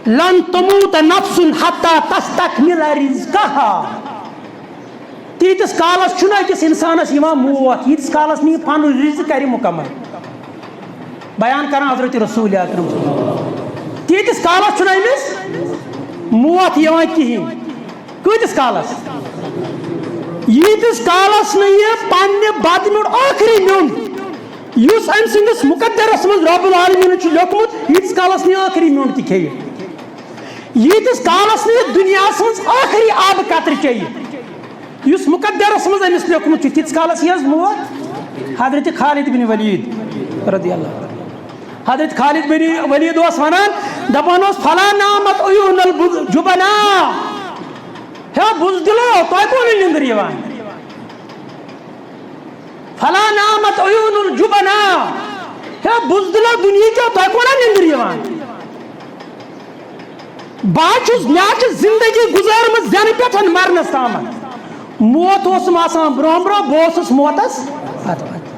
لن تموت نفس حتى تستكمل رزقها. تیٖتِس کالس چھُنہٕ أکِس اِنسانس یِوان موت ییٖتِس کالس نہٕ یہِ پنُن رزق کرِ مُکمل بیان کران حضرت رسول اکرم تیٖتِس کالس چھُنہٕ أمِس موت یِوان کِہینۍ. کۭتِس کالس ییٖتِس کالس نہٕ یہِ پننہِ بد میوٚنٛڈ ٲخری میوٚنٛڈ یُس أمۍ سٕنٛدِس مُقدرس منٛز رۄب العالمیٖنن چھُ لیوٚکھمُت ییٖتِس کالس نہٕ ٲخری میوٚنٛڈ تہِ کھیٚیہِ ییٖتِس کالس نہٕ یہِ دُنیاہس منٛز ٲخری آبہٕ قطرٕ چیٚیہِ یُس مُقدرس منٛز أمِس لیوٚکھمُت چھُ تیٖتِس کالس یی حظ موت. حضرت خالد بن ولید رضی اللہ حضرت خالد بن ولید اوس ونان دپان اوس فلا نامت عیون الجبنا ہے بُزدِلو تۄہہِ کوٚر نہٕ نِندٕر یِوان فلا نامت عیون الجبنا ہے بُزدِلو دُنہیٖکیو تۄہہِ کوٚر نہ نِندٕر یِوان. بہٕ چھُس مےٚ چھِ زندگی گُزٲرمٕژ زینہٕ پٮ۪ٹھ مرنس تامتھ موت اوسُم آسان برونٛہہ برونٛہہ بہٕ اوسُس موتس پتہٕ پتہٕ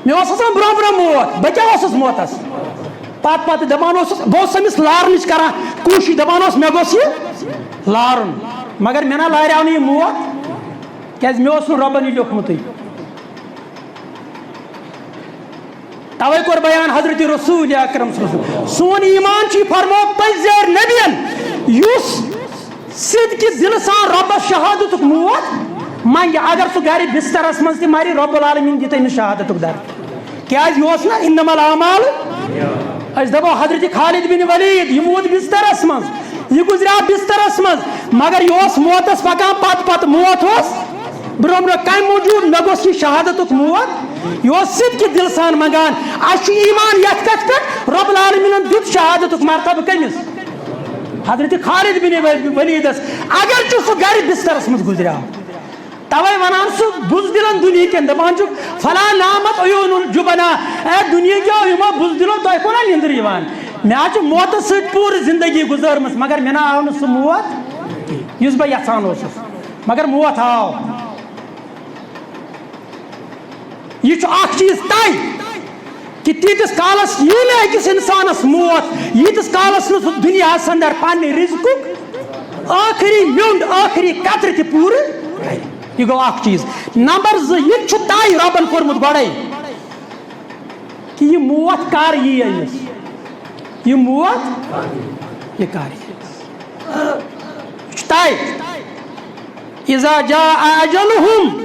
مےٚ اوس آسان برونٛہہ برونٛہہ موت بہٕ کیٛاہ اوسُس موتس پتہٕ پتہٕ دپان اوسُس بہٕ اوسُس أمِس لارنٕچ کران کوٗشِش دپان اوس مےٚ گوٚژھ یہِ لارُن مگر مےٚ نہ لاریو نہٕ یہِ موت کیٛازِ مےٚ اوس نہٕ رۄبن یہِ لیوٚکھمُتٕے. توے کوٚر بیان حضرت رسول اکرم صلی اللہ علیہ وسلم سون ایمان چھُ یہِ فرموو پٔزۍ نبین یُس صدقہ دل سان ربس شہادت موت منگہ اگر سہ گھر بسترس من تہ مری رب العالمین دی تمس شہادت در کیاز یہ اوس نا انما الاعمال اس دپو حضرت خالد بن ولید یہ موت بسترس من یہ گزریا بسترس من مگر یہ اوس موتس پکان پت پت موت اوس برو برو کم موجود مے گوس یہ شہادت موت یہ صدقہ دل سان منگان اس ایمان یت کت پہ رب العالمین دیت شہادت مرتبہ کمس حضرت خالد بن ولیدس اگر سہ گھر بسترس مز گزریا توے ونان سہ بزدلن دنیا کن دپان فلاں نامت عیون الجبنا اے دنیا کیو یمو بزدلو تہ کونا نندر یوان مے موت ست پور زندگی گزارمس مگر مے آو نہ سہ موت یس بہ یژھان اوسس مگر موت آو یہ اخ چیز طے کہ تیتس کالس یہ أکس انسانس موت ییتس کالس نہ دنیا اندر پنہ رزقک آخری میوند آخری قطر تہ پور یہ گو اخ چیز نمبر 2 یہ طے ربن کورمت گوڑے کہ یہ موت کر یہ أمس یہ موت یہ کر طے اذا جاء اجلهم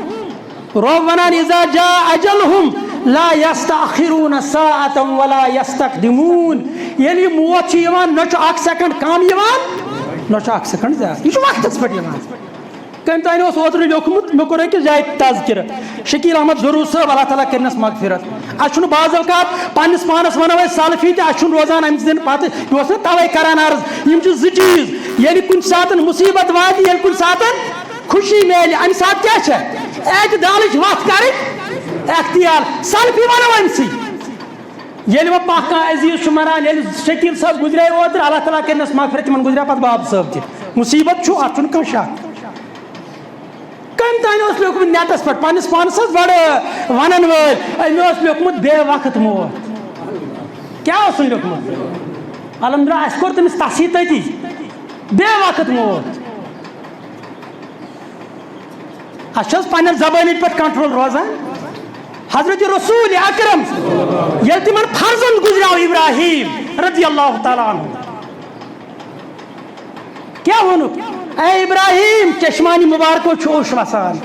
رب ونان اذا جاء اجلهم لا يستأخرون ساعة ولا يستقدمون یعنی موت یوان نہ اک سیکنڈ کم یوان نہ اک سیکنڈ زیادہ یہ وقتس پہ یوان کم تین اوتر لیوکھمت مے کور أکس جائے تذکرہ شکیل احمد ضرور صاحب اللہ تعالیٰ کرنس مغفرت اچھن بعض اوقات پنس پانس ونو سلفی تہ اچھن روزان ام دن پتہ یہ اس توے کران عرض یم زٕ چیز ییٚلہِ کُنہِ ساتہٕ مصیبت واتہِ ییٚلہِ کُنہِ ساتہٕ خوشی میلہِ امہِ ساتہٕ کیاہ چھِ اعتدالٕچ وتھ کرٕنۍ اختیار سلفی ونو ام سی ییٚلہِ وۄنۍ پاک عزیز چھُ مران ییٚلہِ شکیل صاحب گزرے اوترٕ اللہ تعالیٰ کرنس مغفرت تمن گزریا پتہٕ باب صاحب تہِ مصیبت چھُ اتھ چھُنہٕ کانٛہہ شک کم تین لیوکھمت نیٹس پہ پنس پانس بڑ ونن ول ام لیوکھمت بے وقت موت کیا لیوکھمت الحمدللہ اس کور تمس تصحیح تتی بے وقت موت اس پنن زبان پہ کنٹرول روزان حضرت رسول اکرم یل تمن فرزند گزریو ابراہیم رضی اللہ تعالی عنہ کیا ونک اے ابراہیم چشمانی مبارکو اوش وسان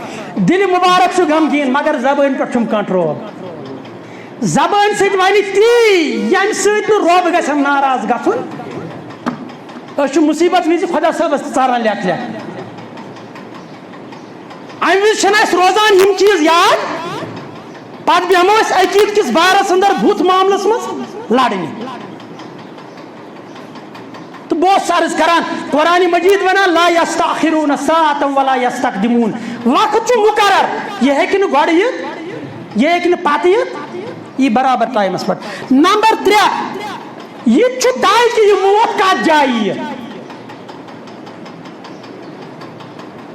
دل مبارک غمگین مگر زبان پہ کنٹرول زبان ست ون تی یم ست رب گھم ناراض گھن مصیبت وز خدا صاحبس ژاران لیکھ لیکھ ام وز روزان یم چیز یاد پتہ بیہمو عقید کس بارس اندر بھوت معاملس مز لڑنے تو بہت عرض کران قرآن مجید ونان لا یستاخرون ساعة ولا یستقدمون وقت چھ مقرر یہ ہے کہ نہ گوڑ یہ ہے کہ نہ پتہ یہ برابر ٹائمس پر نمبر 3 یہ چھ طے کہ یہ موت کت جائے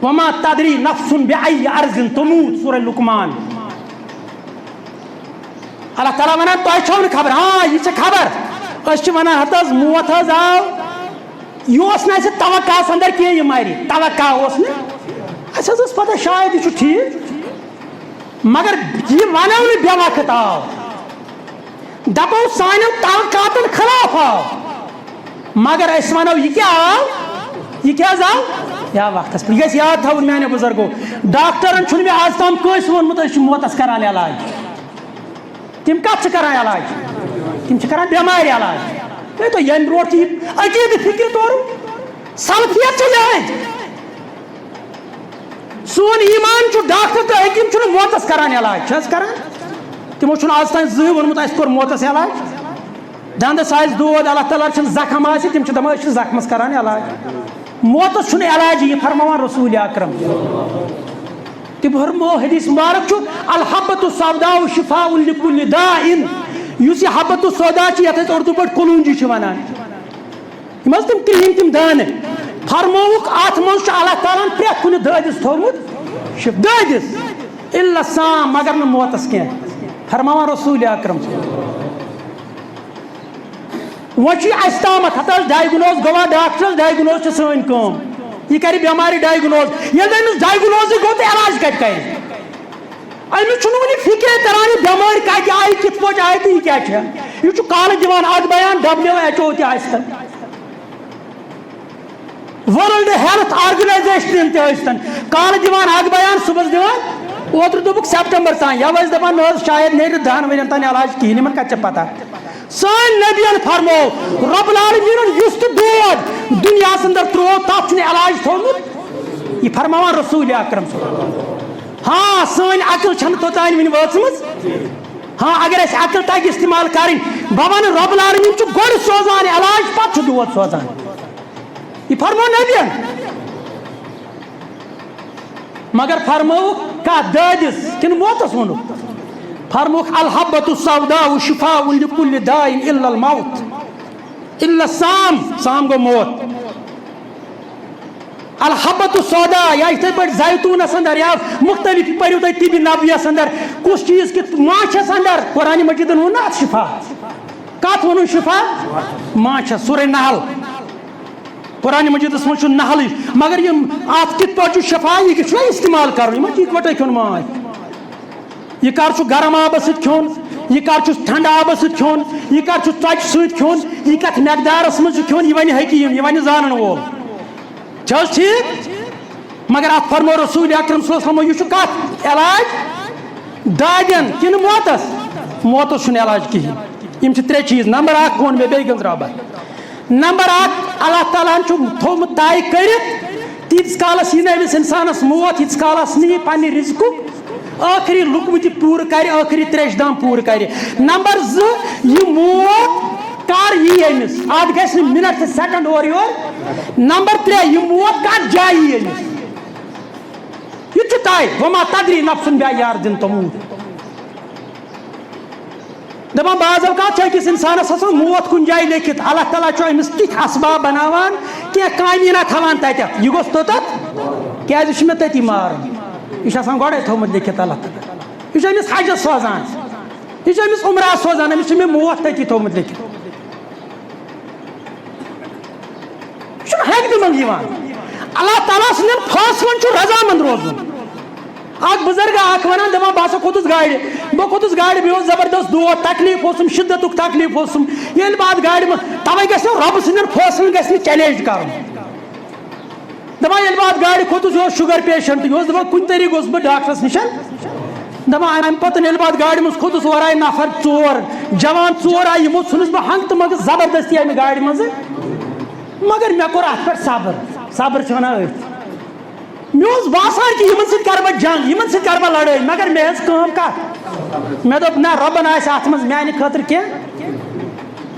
وما تدری نفس بأي ارض تموت سورہ لقمان اللہ تعالیٰ ونان تہ چھو نہ خبر ہاں یہ چھ خبر اس چھ ونان ہتز موت حظ آو یہ نا توقع اندر کی یہ ماری توقع اس اس پتہ شاید یہ ٹھیک مگر یہ ونو نا بے وقت آو دپو سانو توقعاتن خلاف آو مگر اس ونو یہ کیا آو یہ کیا آو یا وقتس پہ یہ یاد تھاون میانے بزرگو ڈاکٹرن چھن میں آج تام کس وونمت اس موتس کران علاج تم کت کران علاج تم کران بیماری علاج تو یم برو عقید فکر طور سلفیت جائیں سون ایمان چھ ڈاکٹر تو حکیم چھ موتس کران علاج کران تمو چھ آج تین زہ ونمت اس کور موتس علاج دندس آس دود اللہ تعالیٰ چھ زخم آس تم دپان اس زخمس کران علاج موتس چھ علاج یہ فرماوان رسول اکرم تم فرمو حدیث مبارک چھ الحبۃ السوداء شفاء لكل داء یس یہ حبۃ السوداء یت اردو پہ کلونجی ونان تم کرہم تم دانہ فرموک ات من اللہ تعالیٰ پریت کن دادس تھومت دادس الا سام مگر نہ موتس کی فرماوان رسول اکرم وچی اس تامت ہتھ ڈائگنوز گوا ڈاکٹر ڈائگنوز سن کم یہ کر بیماری ڈائگنوز یہ امس ڈائگنوز گو تو علاج کت کر امس ون فکر تران بیماری کت آئی کت پہ آئی تو یہ کیا یہ کال دان اد بیان WHO تہ ورلڈ ہیلتھ آرگنائزیشن تن کال دِوان اکھ بیان صبح دِوان اوترٕ دوٚپُکھ سپٹمبر تام یا ٲسۍ دپان نہ حظ شاید نیرِ 10 ؤرین تام علاج کِہیٖنۍ یِمن کتہِ چھِ پتہ سٲنۍ نبین فرمو رب العالمیٖنن یُس تہِ دود دُنیاہس اندر تروو تتھ چھُنہٕ علاج تھوٚومُت یہِ فرماوان رسول اکرم صلی اللہ علیہ وسلم ہاں سٲنۍ عقل چھنہٕ توٚتانۍ وٕنہِ وٲژمٕژ ہاں اگر اَسہِ عقل تگہِ استعمال کرٕنۍ بہٕ وَنہٕ رب العالمیٖن چھُ گۄڈٕ سوزان علاج پتہٕ چھُ دود سوزان یہ فرمو نبین مگر فرموک کتھ دٲدِس کِنہٕ موتس ووٚنُکھ فرموک الحبۃ السوداء شفاء لكل داء الا الموت الا السام سام گو موت الحبۃ السوداء یا یِتھے پٲٹھۍ زیتونس اندر یا مختلف پٔرِو تُہۍ طبی نبویس اندر کُس چیٖز کِتھ ماچھس اندر قرآنِ مجیدن ووٚن نا اتھ شفا کتھ ووٚنُن شفا ماچھس سورہ نحل قرآن مجیدس منٛز چھُ نحلٕے مگر یِم اتھ کِتھ پٲٹھۍ چھُ شفا یہِ چھُ استعمال کرُن یِمن چھُ اِکوٹے کھیوٚن ماچھ یہ کر چھُ گرم آبس سۭتۍ کھیوٚن یہ کر چھُ ٹھنڈٕ آبس سۭتۍ کھیوٚن یہ کر چھُ ژۄچہِ سۭتۍ کھیوٚن یہ کتھ مقدارس منٛز چھُ کھیوٚن یہِ وَنہِ حکیٖم یہِ وَنہِ زانن وول چھِ حظ ٹھیٖک مگر اتھ فرمو رسول اکرم صلی اللہ علیہ وسلم یہِ چھُ کتھ علاج دادٮ۪ن کِنہٕ موتس چھُنہٕ علاج کِہیٖنۍ یِم چھِ 3 چیٖز نمبر 1 ووٚن مےٚ بیٚیہِ گٔنزراو بہٕ نمبر 1 اللہ تعالیٰ ہن چھُ تھوٚومُت طے کٔرِتھ تیٖتِس کالس یی نہٕ أمِس انسانس موت ییٖتِس کالس نہٕ یہِ پننہِ رِزقُک ٲخری لُکمہٕ تہِ پوٗرٕ کرِ ٲخری تریشہِ دام پوٗرٕ کرِ نمبر 2 یہِ موت کر یی أمِس اتھ گژھِ نہٕ مِنٹ تہٕ سیکنڈ اورٕ یور نمبر 3 یہِ موت کتھ جایہِ یی أمِس یہِ چھُ طے وما تدری نفسن بأي أرض تموت دپان بعض اوقات چھُ أکِس انسانس آسان موت کُنہِ جایہِ لیکھِتھ اللہ تعالیٰ چھُ أمِس تِتھۍ اسباب بناوان کینٛہہ کامیٖنا تھاوان تتٮ۪تھ یہِ گوٚژھ توٚتتھ کیازِ یہِ چھُ مےٚ تٔتی مارُن یہ آسان گۄڈے تھوٚومُت لیکھِتھ اللہ تعالیٰ یہ چھُ أمِس حجس سوزان یہ چھُ أمِس عمرہس سوزان أمِس چھُ مےٚ موت تٔتی تھوٚومُت لیکھِتھ یہ چھُنہٕ ہٮ۪کدٕ منٛز یِوان اللہ تعالیٰ سٕنٛدٮ۪ن فٲصلن چھُ رضامنٛد روزُن اکھ بُزرگا اکھ ونان دپان بہٕ ہسا کھوٚتُس گاڑِ بہٕ کھوٚتُس گاڑِ بیٚیہِ اوس زبردست دود تکلیٖف اوسُم شِدتُک تکلیٖف اوسُم ییٚلہِ بہٕ اتھ گاڑِ منٛز توے گژھِ نہٕ رۄبہٕ سٕنٛدٮ۪ن فٲصلن گژھِ نہٕ چیلینج کرُن دپان ییٚلہِ بہٕ اتھ گاڑِ کھوٚتُس یہِ اوس شُگر پیشنٹ یہِ اوس دپان کُنہِ طریٖقہٕ گوٚژھ بہٕ ڈاکٹرس نِش دپان امہِ پتہٕ ییٚلہِ بہٕ اتھ گاڑِ منٛز کھوٚتُس اورٕ آیہِ نفر 4 جوان 4 آیہِ یِمو ژھُنُس بہٕ ہنٛگتہٕ منٛگہٕ زبردستی امہِ گاڑِ منٛزٕ مگر مےٚ کوٚر اتھ پٮ۪ٹھ صبر چھِ ونان أتھۍ مےٚ اوس باسان کہِ یِمن سۭتۍ کرٕ بہٕ جنگ یِمن سۭتۍ کرٕ بہٕ لڑٲے مگر مےٚ ہیٚژ کٲم کتھ مےٚ دوٚپ نہ رۄبن آسہِ اتھ منٛز میانہِ خٲطرٕ کینٛہہ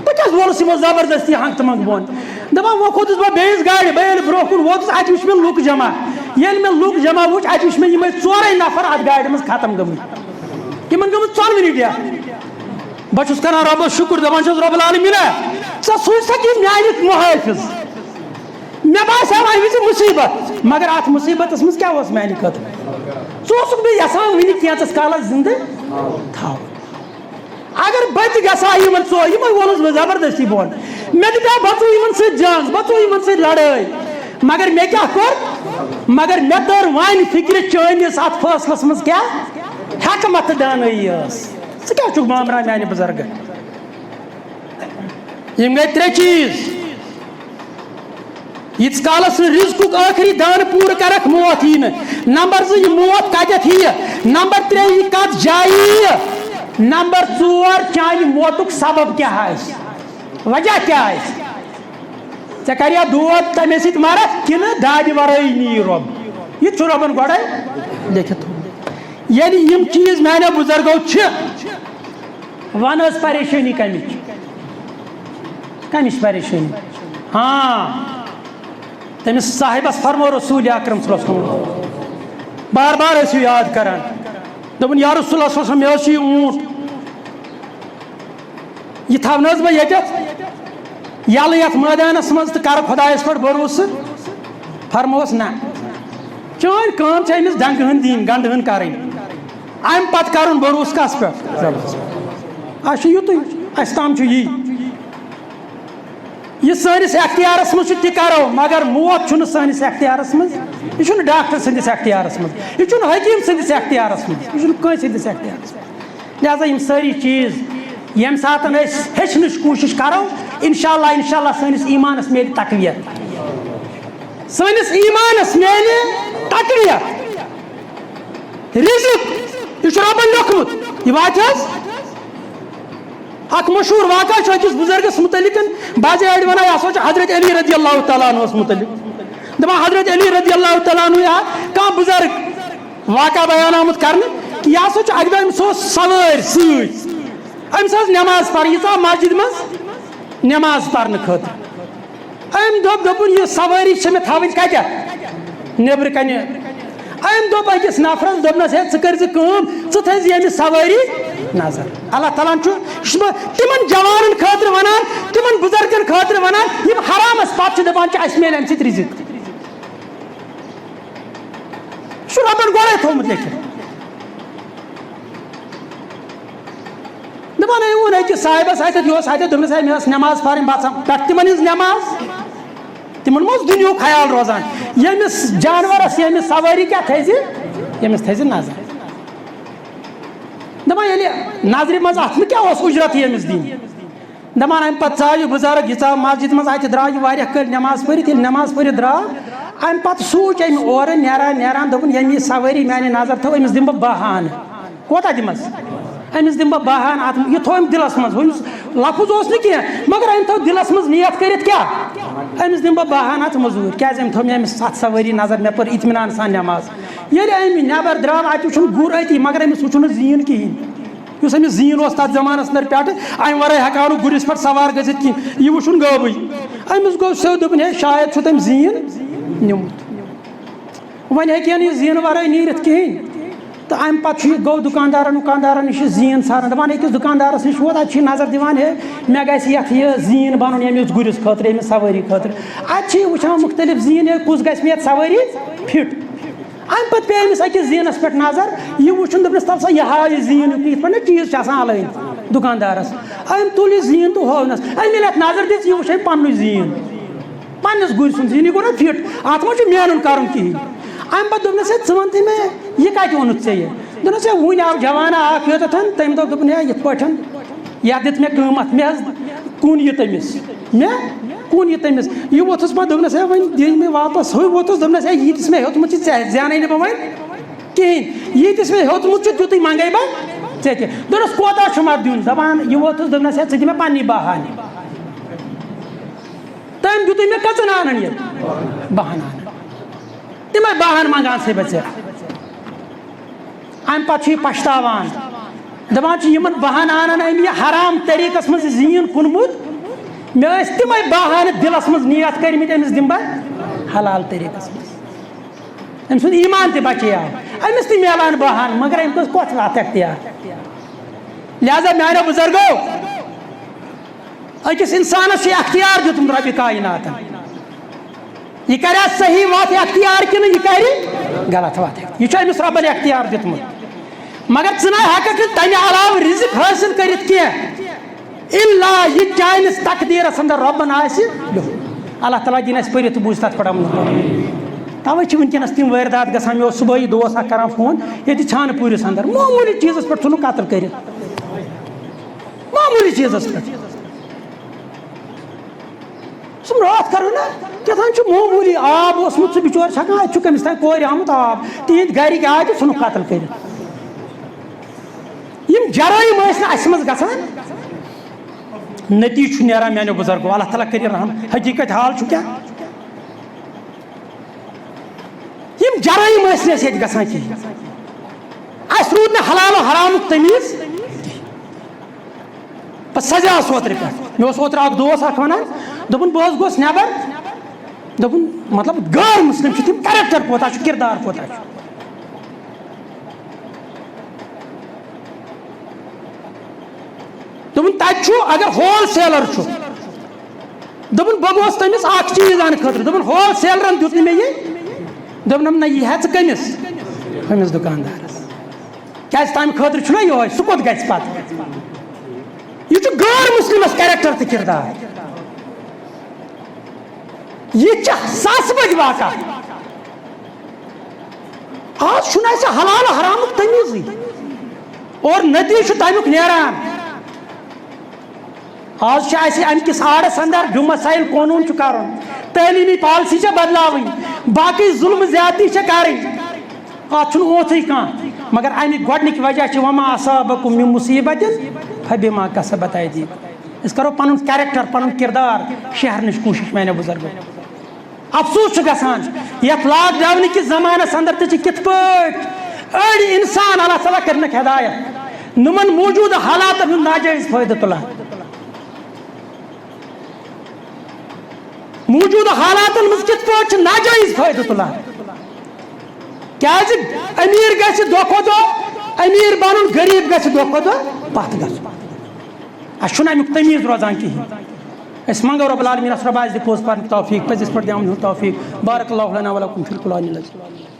بہٕ کیٛازِ وولُس یِمو زبردستی ہنٛگتہٕ منٛگہٕ بۄن دپان وۄنۍ کھوٚتُس بہٕ بیٚیِس گاڑِ بہٕ ییٚلہِ برونٛہہ کُن ووتُس اتہِ وٕچھ مےٚ لُکھ جمع ییٚلہِ مےٚ لُکھ جمع وٕچھ اتہِ وٕچھ مےٚ یِمے 4 نفر اتھ گاڑِ منٛز ختم گٔمٕتۍ یِمن گٔمٕژ 4 ڈیتھ بہٕ چھُس کران رۄبس شُکر دپان چھُس رۄب العالمیٖنا ژٕ سوٗزتھکھ یہِ میانہِ محٲفِظ مےٚ باسیو امہِ وِزِ مُصیبت مگر اتھ مُصیبتس منٛز کیٛاہ اوس میانہِ خٲطرٕ ژٕ اوسُکھ مےٚ یژھان وٕنہِ کینٛژس کالس زندٕ تھاوُن اگر بہٕ تہِ گژھٕ ہا یِمن یِمن وولُس بہٕ زبردستی بۄن مےٚ دِتیٛاو بہٕ ژٕ یِمن سۭتۍ جنگ بہٕ ژٕ یِمن سۭتۍ لڑٲے مگر مےٚ کیٛاہ کوٚر مگر مےٚ تٔر وۄنۍ فِکرِ چٲنِس اتھ فٲصلس منٛز کیٛاہ حکمت دانٲیی ٲس ژٕ کیٛاہ چھُکھ بامبران میانہِ بُزرگہٕ یِم گٔے 3 چیٖز ییٖتِس کالس نہٕ رِزقُک ٲخری دانہٕ پوٗرٕ کرکھ موت یی نہٕ نمبر 2 یہِ موت کتٮ۪تھ ییہِ نمبر 3 یہِ کتھ جایہِ ییہِ نمبر 4 چانہِ موتُک سبب کیٛاہ آسہِ وجہ کیٛاہ آسہِ ژےٚ کریا دود تمے سۭتۍ مرکھ کِنہٕ دادِ ورٲے نی رۄب یہِ تہِ چھُ رۄبن گۄڈے لیکھِتھ تھوٚومُت ییٚلہِ یِم چیٖز میانیو بُزرگو چھِ ون ٲس پریشٲنی کمِچ پریشٲنی ہاں تٔمِس صاحبس فرمو رسول اکرم صلی اللہ علیہ وسلم بار بار ٲسِو یاد کران دوٚپُن یا رسول اللہ صلی اللہ علیہ وسلم مےٚ اوس یہِ اوٗنٹ یہِ تھاونہٕ حظ بہٕ ییٚتٮ۪تھ یلہٕ یتھ مٲدانس منٛز تہٕ کرٕ خۄدایس پٮ۪ٹھ بروسہٕ فرمووس نہ چٲنۍ کٲم چھِ أمِس ڈنٛگہٕ ہن دِنۍ گنڈٕ ہن کرٕنۍ امہِ پتہٕ کرُن بروسہٕ کس پٮ۪ٹھ اَسہِ چھُ یُتُے اَسہِ تام چھُ یی یہ سٲنِس اختیارس منٛز چھُ تہِ کرو مگر موت چھُنہٕ سٲنِس اختیارس منٛز یہِ چھُنہٕ ڈاکٹر سٕنٛدِس اختیارس منٛز یہِ چھُنہٕ حکیٖم سٕنٛدِس اختیارس منٛز یہِ چھُنہٕ کٲنٛسہِ ہٕنٛدِس اختیارس منٛز لہذا یِم سٲری چیٖز ییٚمہِ ساتہٕ أسۍ ہیٚچھنٕچ کوٗشِش کرو انشاء اللہ سٲنِس ایٖمانس میلہِ تقویت سٲنِس ایٖمانس میلہِ تقویت رزق یہ رۄبن لیوکھمُت یہ واتہِ حظ اکھ مشہوٗر واقعہ چھُ أکِس بُزرگس متعلق بعض اڑِ ونان یہِ ہسا چھُ حضرت علی رضی اللہ تعالیٰ عنہس متعلق دپان حضرت علی رضی اللہ تعالیٰ عنہ یا کانٛہہ بُزرگ واقعہ بیان آمُت کرنہٕ کہ یہ ہسا چھُ اکہِ دۄہ أمِس اوس سوٲرۍ سۭتۍ أمِس ٲس نٮ۪ماز پرٕنۍ یہِ ژاو مسجد منٛز نٮ۪ماز پرنہٕ خٲطرٕ أمۍ دوٚپُن یہِ سوٲری چھِ مےٚ تھاوٕنۍ کتٮ۪تھ نیٚبرٕ کنہِ أمۍ دوٚپ أکِس نفرس دوٚپنس ہے ژٕ کٔرۍ زِ کٲم ژٕ تھٲیزِ ییٚمِس سوٲری نظر اللہ تعالیٰ چھُ یہِ چھُس بہٕ تِمن جوانن خٲطرٕ ونان تِمن بُزرگن خٲطرٕ ونان یِم حرامس پتہٕ چھِ دپان چھِ اَسہِ میلہِ اَمہِ سۭتۍ رِزق یہِ چھُ رۄبن گۄڈے تھوٚومُت لیکھِتھ دپان أمۍ ووٚن أکِس صاحبس اتٮ۪تھ یہِ اوس اتٮ۪تھ دوٚپنس ہے مےٚ ٲس نٮ۪ماز پرٕنۍ بہٕ پٮ۪ٹھ تِمن ہٕنٛز نٮ۪ماز تِمن ما اوس دُنیہُک خیال روزان ییٚمِس جانورس ییٚمِس سوٲری کیٛاہ تھٲیزِ ییٚمِس تھٲیزِ نظر دپان ییٚلہِ نظرِ منٛز اتھ منٛز کیٛاہ اوس اُجرت ییٚمِس دِنۍ دپان امہِ پتہٕ ژاو یہِ بُزرگ یہِ ژاو مسجد منٛز اتہِ درٛاو یہِ واریاہ کٲلۍ نٮ۪ماز پٔرِتھ ییٚلہِ نٮ۪ماز پٔرِتھ درٛاو امہِ پتہٕ سوٗنٛچ أمۍ اورٕ نیران دوٚپُن ییٚمہِ یہِ سوٲری میانہِ نظر تھٲو أمِس دِمہٕ بہٕ 12 آنہٕ کوتاہ دِمس أمِس دِمہٕ بہٕ 12 آنہٕ اتھ یہِ تھوٚو أمۍ دِلس منٛز ہُمِس لفظ اوس نہٕ کینٛہہ مگر أمۍ تھوٚو دِلس منٛز نیت کٔرِتھ کیٛاہ أمِس دِمہٕ بہٕ 12 آنہٕ اتھ موٚزوٗرۍ کیٛازِ أمۍ تھوٚو مےٚ أمِس اتھ سوٲری نظر مےٚ پٔر اطمینان سان نٮ۪ماز ییٚلہِ أمۍ نٮ۪بر درٛاو اتہِ وٕچھُن گُر أتی مگر أمِس وٕچھُن نہٕ زیٖن کِہیٖنۍ یُس أمِس زیٖن اوس تتھ زمانس انٛدر پٮ۪ٹھٕ امہِ ورٲے ہٮ۪کہٕ ہا نہٕ گُرِس پٮ۪ٹھ سوار گٔژھِتھ کینٛہہ یہِ وٕچھُن گٲبٕے أمِس گوٚو سیوٚد دوٚپُن ہے شاید چھُ تٔمۍ زیٖن نِمُت وۄنۍ ہیٚکہِ ہا نہٕ یہِ زیٖنہٕ ورٲے نیٖرِتھ کِہیٖنۍ تہٕ امہِ پتہٕ چھُ یہِ گوٚو دُکاندارن نِش یہِ زیٖن ژھاران دپان أکِس دُکاندارس نِش ووت اتہِ چھُ یہِ نظر دِوان ہے مےٚ گژھِ یتھ یہِ زیٖن بنُن ییٚمِس گُرِس خٲطرٕ ییٚمِس سوٲری خٲطرٕ اتہِ چھِ یہِ وٕچھان مُختٔلِف زیٖن ہے کُس گژھِ مےٚ یتھ سوٲری فِٹ امہِ پتہٕ پیٚیہِ أمِس أکِس زیٖنس پٮ۪ٹھ نظر یہِ وٕچھُن دوٚپنس تل سا یہِ ہاو یہِ زیٖن یِتھ پٲٹھۍ نا چیٖز چھِ آسان الٲنۍ دُکاندارس أمۍ تُل یہِ زیٖن تہٕ ہوونس أمۍ ییٚلہِ اتھ نظر دِژ یہِ وٕچھ أمۍ پننُے زیٖن پننِس گُرۍ سُنٛد زیٖن یہِ گوٚو نا فِٹ اتھ ما چھُ مینُن کرُن کِہیٖنۍ امہِ پتہٕ دوٚپنس ہے ژٕ وَن تہٕ مےٚ یہِ کتہِ اوٚنُتھ ژےٚ یہِ دوٚپنس ہے وُنہِ آو جوانا اکھ یوٚتتھ تٔمۍ دوٚپ دوٚپُن ہے یِتھ پٲٹھۍ یتھ دِژ مےٚ قۭمتھ مےٚ حظ کُن یہِ تٔمِس یہِ ووٚتھُس پتہٕ دوٚپنس ہے وۄنۍ دِیِن مےٚ واپس ہُہ ووٚتھُس دوٚپنس ہے ییٖتِس مےٚ ہیوٚتمُت چھُ ژےٚ زینَے نہٕ بہٕ وۄنۍ کِہیٖنۍ ییٖتِس مےٚ ہیوٚتمُت چھُ تیُتُے منٛگے بہٕ ژےٚ تہِ دوٚپنس کوتاہ چھُم اتھ دیُن دپان یہِ ووٚتھُس دوٚپنس ہے ژٕ دِ مےٚ پننی 12 آنہٕ تٔمۍ دیُتُے مےٚ کٔژَن آنن یہِ 12 آنہٕ تِمے 12 منٛگان سے بہٕ ژےٚ امہِ پتہٕ چھُ یہِ پشتاوان دپان چھُ یِمن 12 آنن أمۍ یہِ حرام طریٖقس منٛز یہِ زیٖن کُنمُت مےٚ ٲسۍ تِمے 12 آنہٕ دِلس منٛز نیت کٔرمٕتۍ أمِس دِمہٕ بہٕ حلال طریٖقس منٛز أمۍ سُنٛد ایٖمان تہِ بچیو أمِس تہِ میلان 12 آنہٕ مگر أمۍ کٔژ کۄس وتھ اختیار لہذا میانیو بُزرگو أکِس انسانس چھُ اختیار دیُتمُت رۄبہِ کایناتن یہِ کریا صحیح وتھ اختیار کِنہٕ یہِ کرِ غلط وتھ یہِ چھُ أمِس رۄبن اختیار دیُتمُت مگر ژٕ نہ ہٮ۪ککھ نہٕ تمہِ علاوٕ رِزق حٲصِل کٔرِتھ کینٛہہ اِلا یہِ چانِس تقدیٖرس انٛدر رۄبن آسہِ اللہ تعالیٰ دِنۍ اَسہِ پٔرِتھ تہٕ بوٗزِ تتھ پٮ۪ٹھ عمل توے چھِ وٕنکیٚنس تِم وٲرۍدات گژھان مےٚ اوس صبحٲیی دوس اکھ کران فون ییٚتہِ چھانہٕ پوٗرِس انٛدر معموٗلی چیٖزس پٮ۪ٹھ ژھُنُکھ قتل کٔرِتھ معموٗلی چیٖزس پٮ۪ٹھ سُہ راتھ کرو نا کیٛاہتام چھُ معموٗلی آب اوسمُت سُہ بِچور چھِ ہٮ۪کان اَتہِ چھُکھ أمِس تانۍ کورِ آمُت آب تِہِنٛدۍ گرِکۍ آے تہٕ ژھُنُکھ قتل کٔرِتھ یِم جرٲیِم ٲسۍ نہٕ اَسہِ منٛز گژھان نٔتیٖجہٕ چھُ نیران میانیو بُزرگو اللہ تعالیٰ کٔرِنۍ رحم حقیٖقت حال چھُ کیٛاہ یِم جرٲیِم ٲسۍ نہٕ اَسہِ ییٚتہِ گژھان کِہیٖنۍ اَسہِ روٗد نہٕ حلال و حرامُک تمیٖز بہٕ سجاوس اوترٕ پٮ۪ٹھ مےٚ اوس اوترٕ اکھ دوس اکھ ونان دوٚپُن بہٕ حظ گوس نٮ۪بر دوٚپُن مطلب غٲر مُسلِم چھِ تِم کریکٹر کوتاہ چھُ کِردار کوتاہ چھُ دوٚپُن تتہِ چھُ اگر ہول سیلر چھُ دوٚپُن بہٕ گوس تٔمِس اکھ چیٖز انہٕ خٲطرٕ دوٚپُن ہول سیلرن دیُت نہٕ مےٚ یہِ دوٚپنم نہ یہِ ہٮ۪ژٕ کٔمِس ہُمِس دُکاندارس کیٛازِ تمہِ خٲطرٕ چھُنہ یِہوے سُہ کوٚت گژھِ پتہٕ یہِ چھُ غٲر مُسلِمس کریکٹر تہٕ کِردار یہِ چھِ ساسہٕ بٔدۍ واقعہ آز چھُنہٕ اَسہِ حلال حرامُک تمیٖزٕے اور نٔتیٖجہٕ چھُ تمیُک نیران آز چھُ اَسہِ امہِ کِس آڑس انٛدر ڈومسایل قونوٗن چھُ کرُن تعلیمی پالسی بدلاویں باقی ظلم زیادتی کریں ات اوتھے کھانا مگر امیک گۄڈنِک وجہ وما اصابکم من مصیبت فبما کسبت ایدیکم اس کرو پن کیریکٹر پن کردار شہرنچ کوشش میانے بزرگو افسوس گژھان یتھ لاک ڈاؤن کس زمانس اندر تہ کت پٲٹھۍ أڑۍ انسان اللہ تعالیٰ کرنک ہدایت نمن موجودہ حالاتن ہند ناجائز فائدہ تلان موجودہ حالاتن مز کت پٲٹھۍ ناجائز فائدہ تلان کیازِ امیر گژھِ دۄہ کھۄتہٕ دۄہ امیر بنُن غریب گژھِ دۄہ کھۄتہٕ دۄہ پتھ گژھُن اس چھُنہٕ امیُک تمیٖز روزان کِہیٖنۍ أسۍ منگو رب العالمیٖنس رۄب آسہِ دِ پوٚز پرنُک توفیٖق پٔزِس پٲٹھۍ دِیُن توفیٖق بارک اللہ لنا ولکم فی القرآن العظیم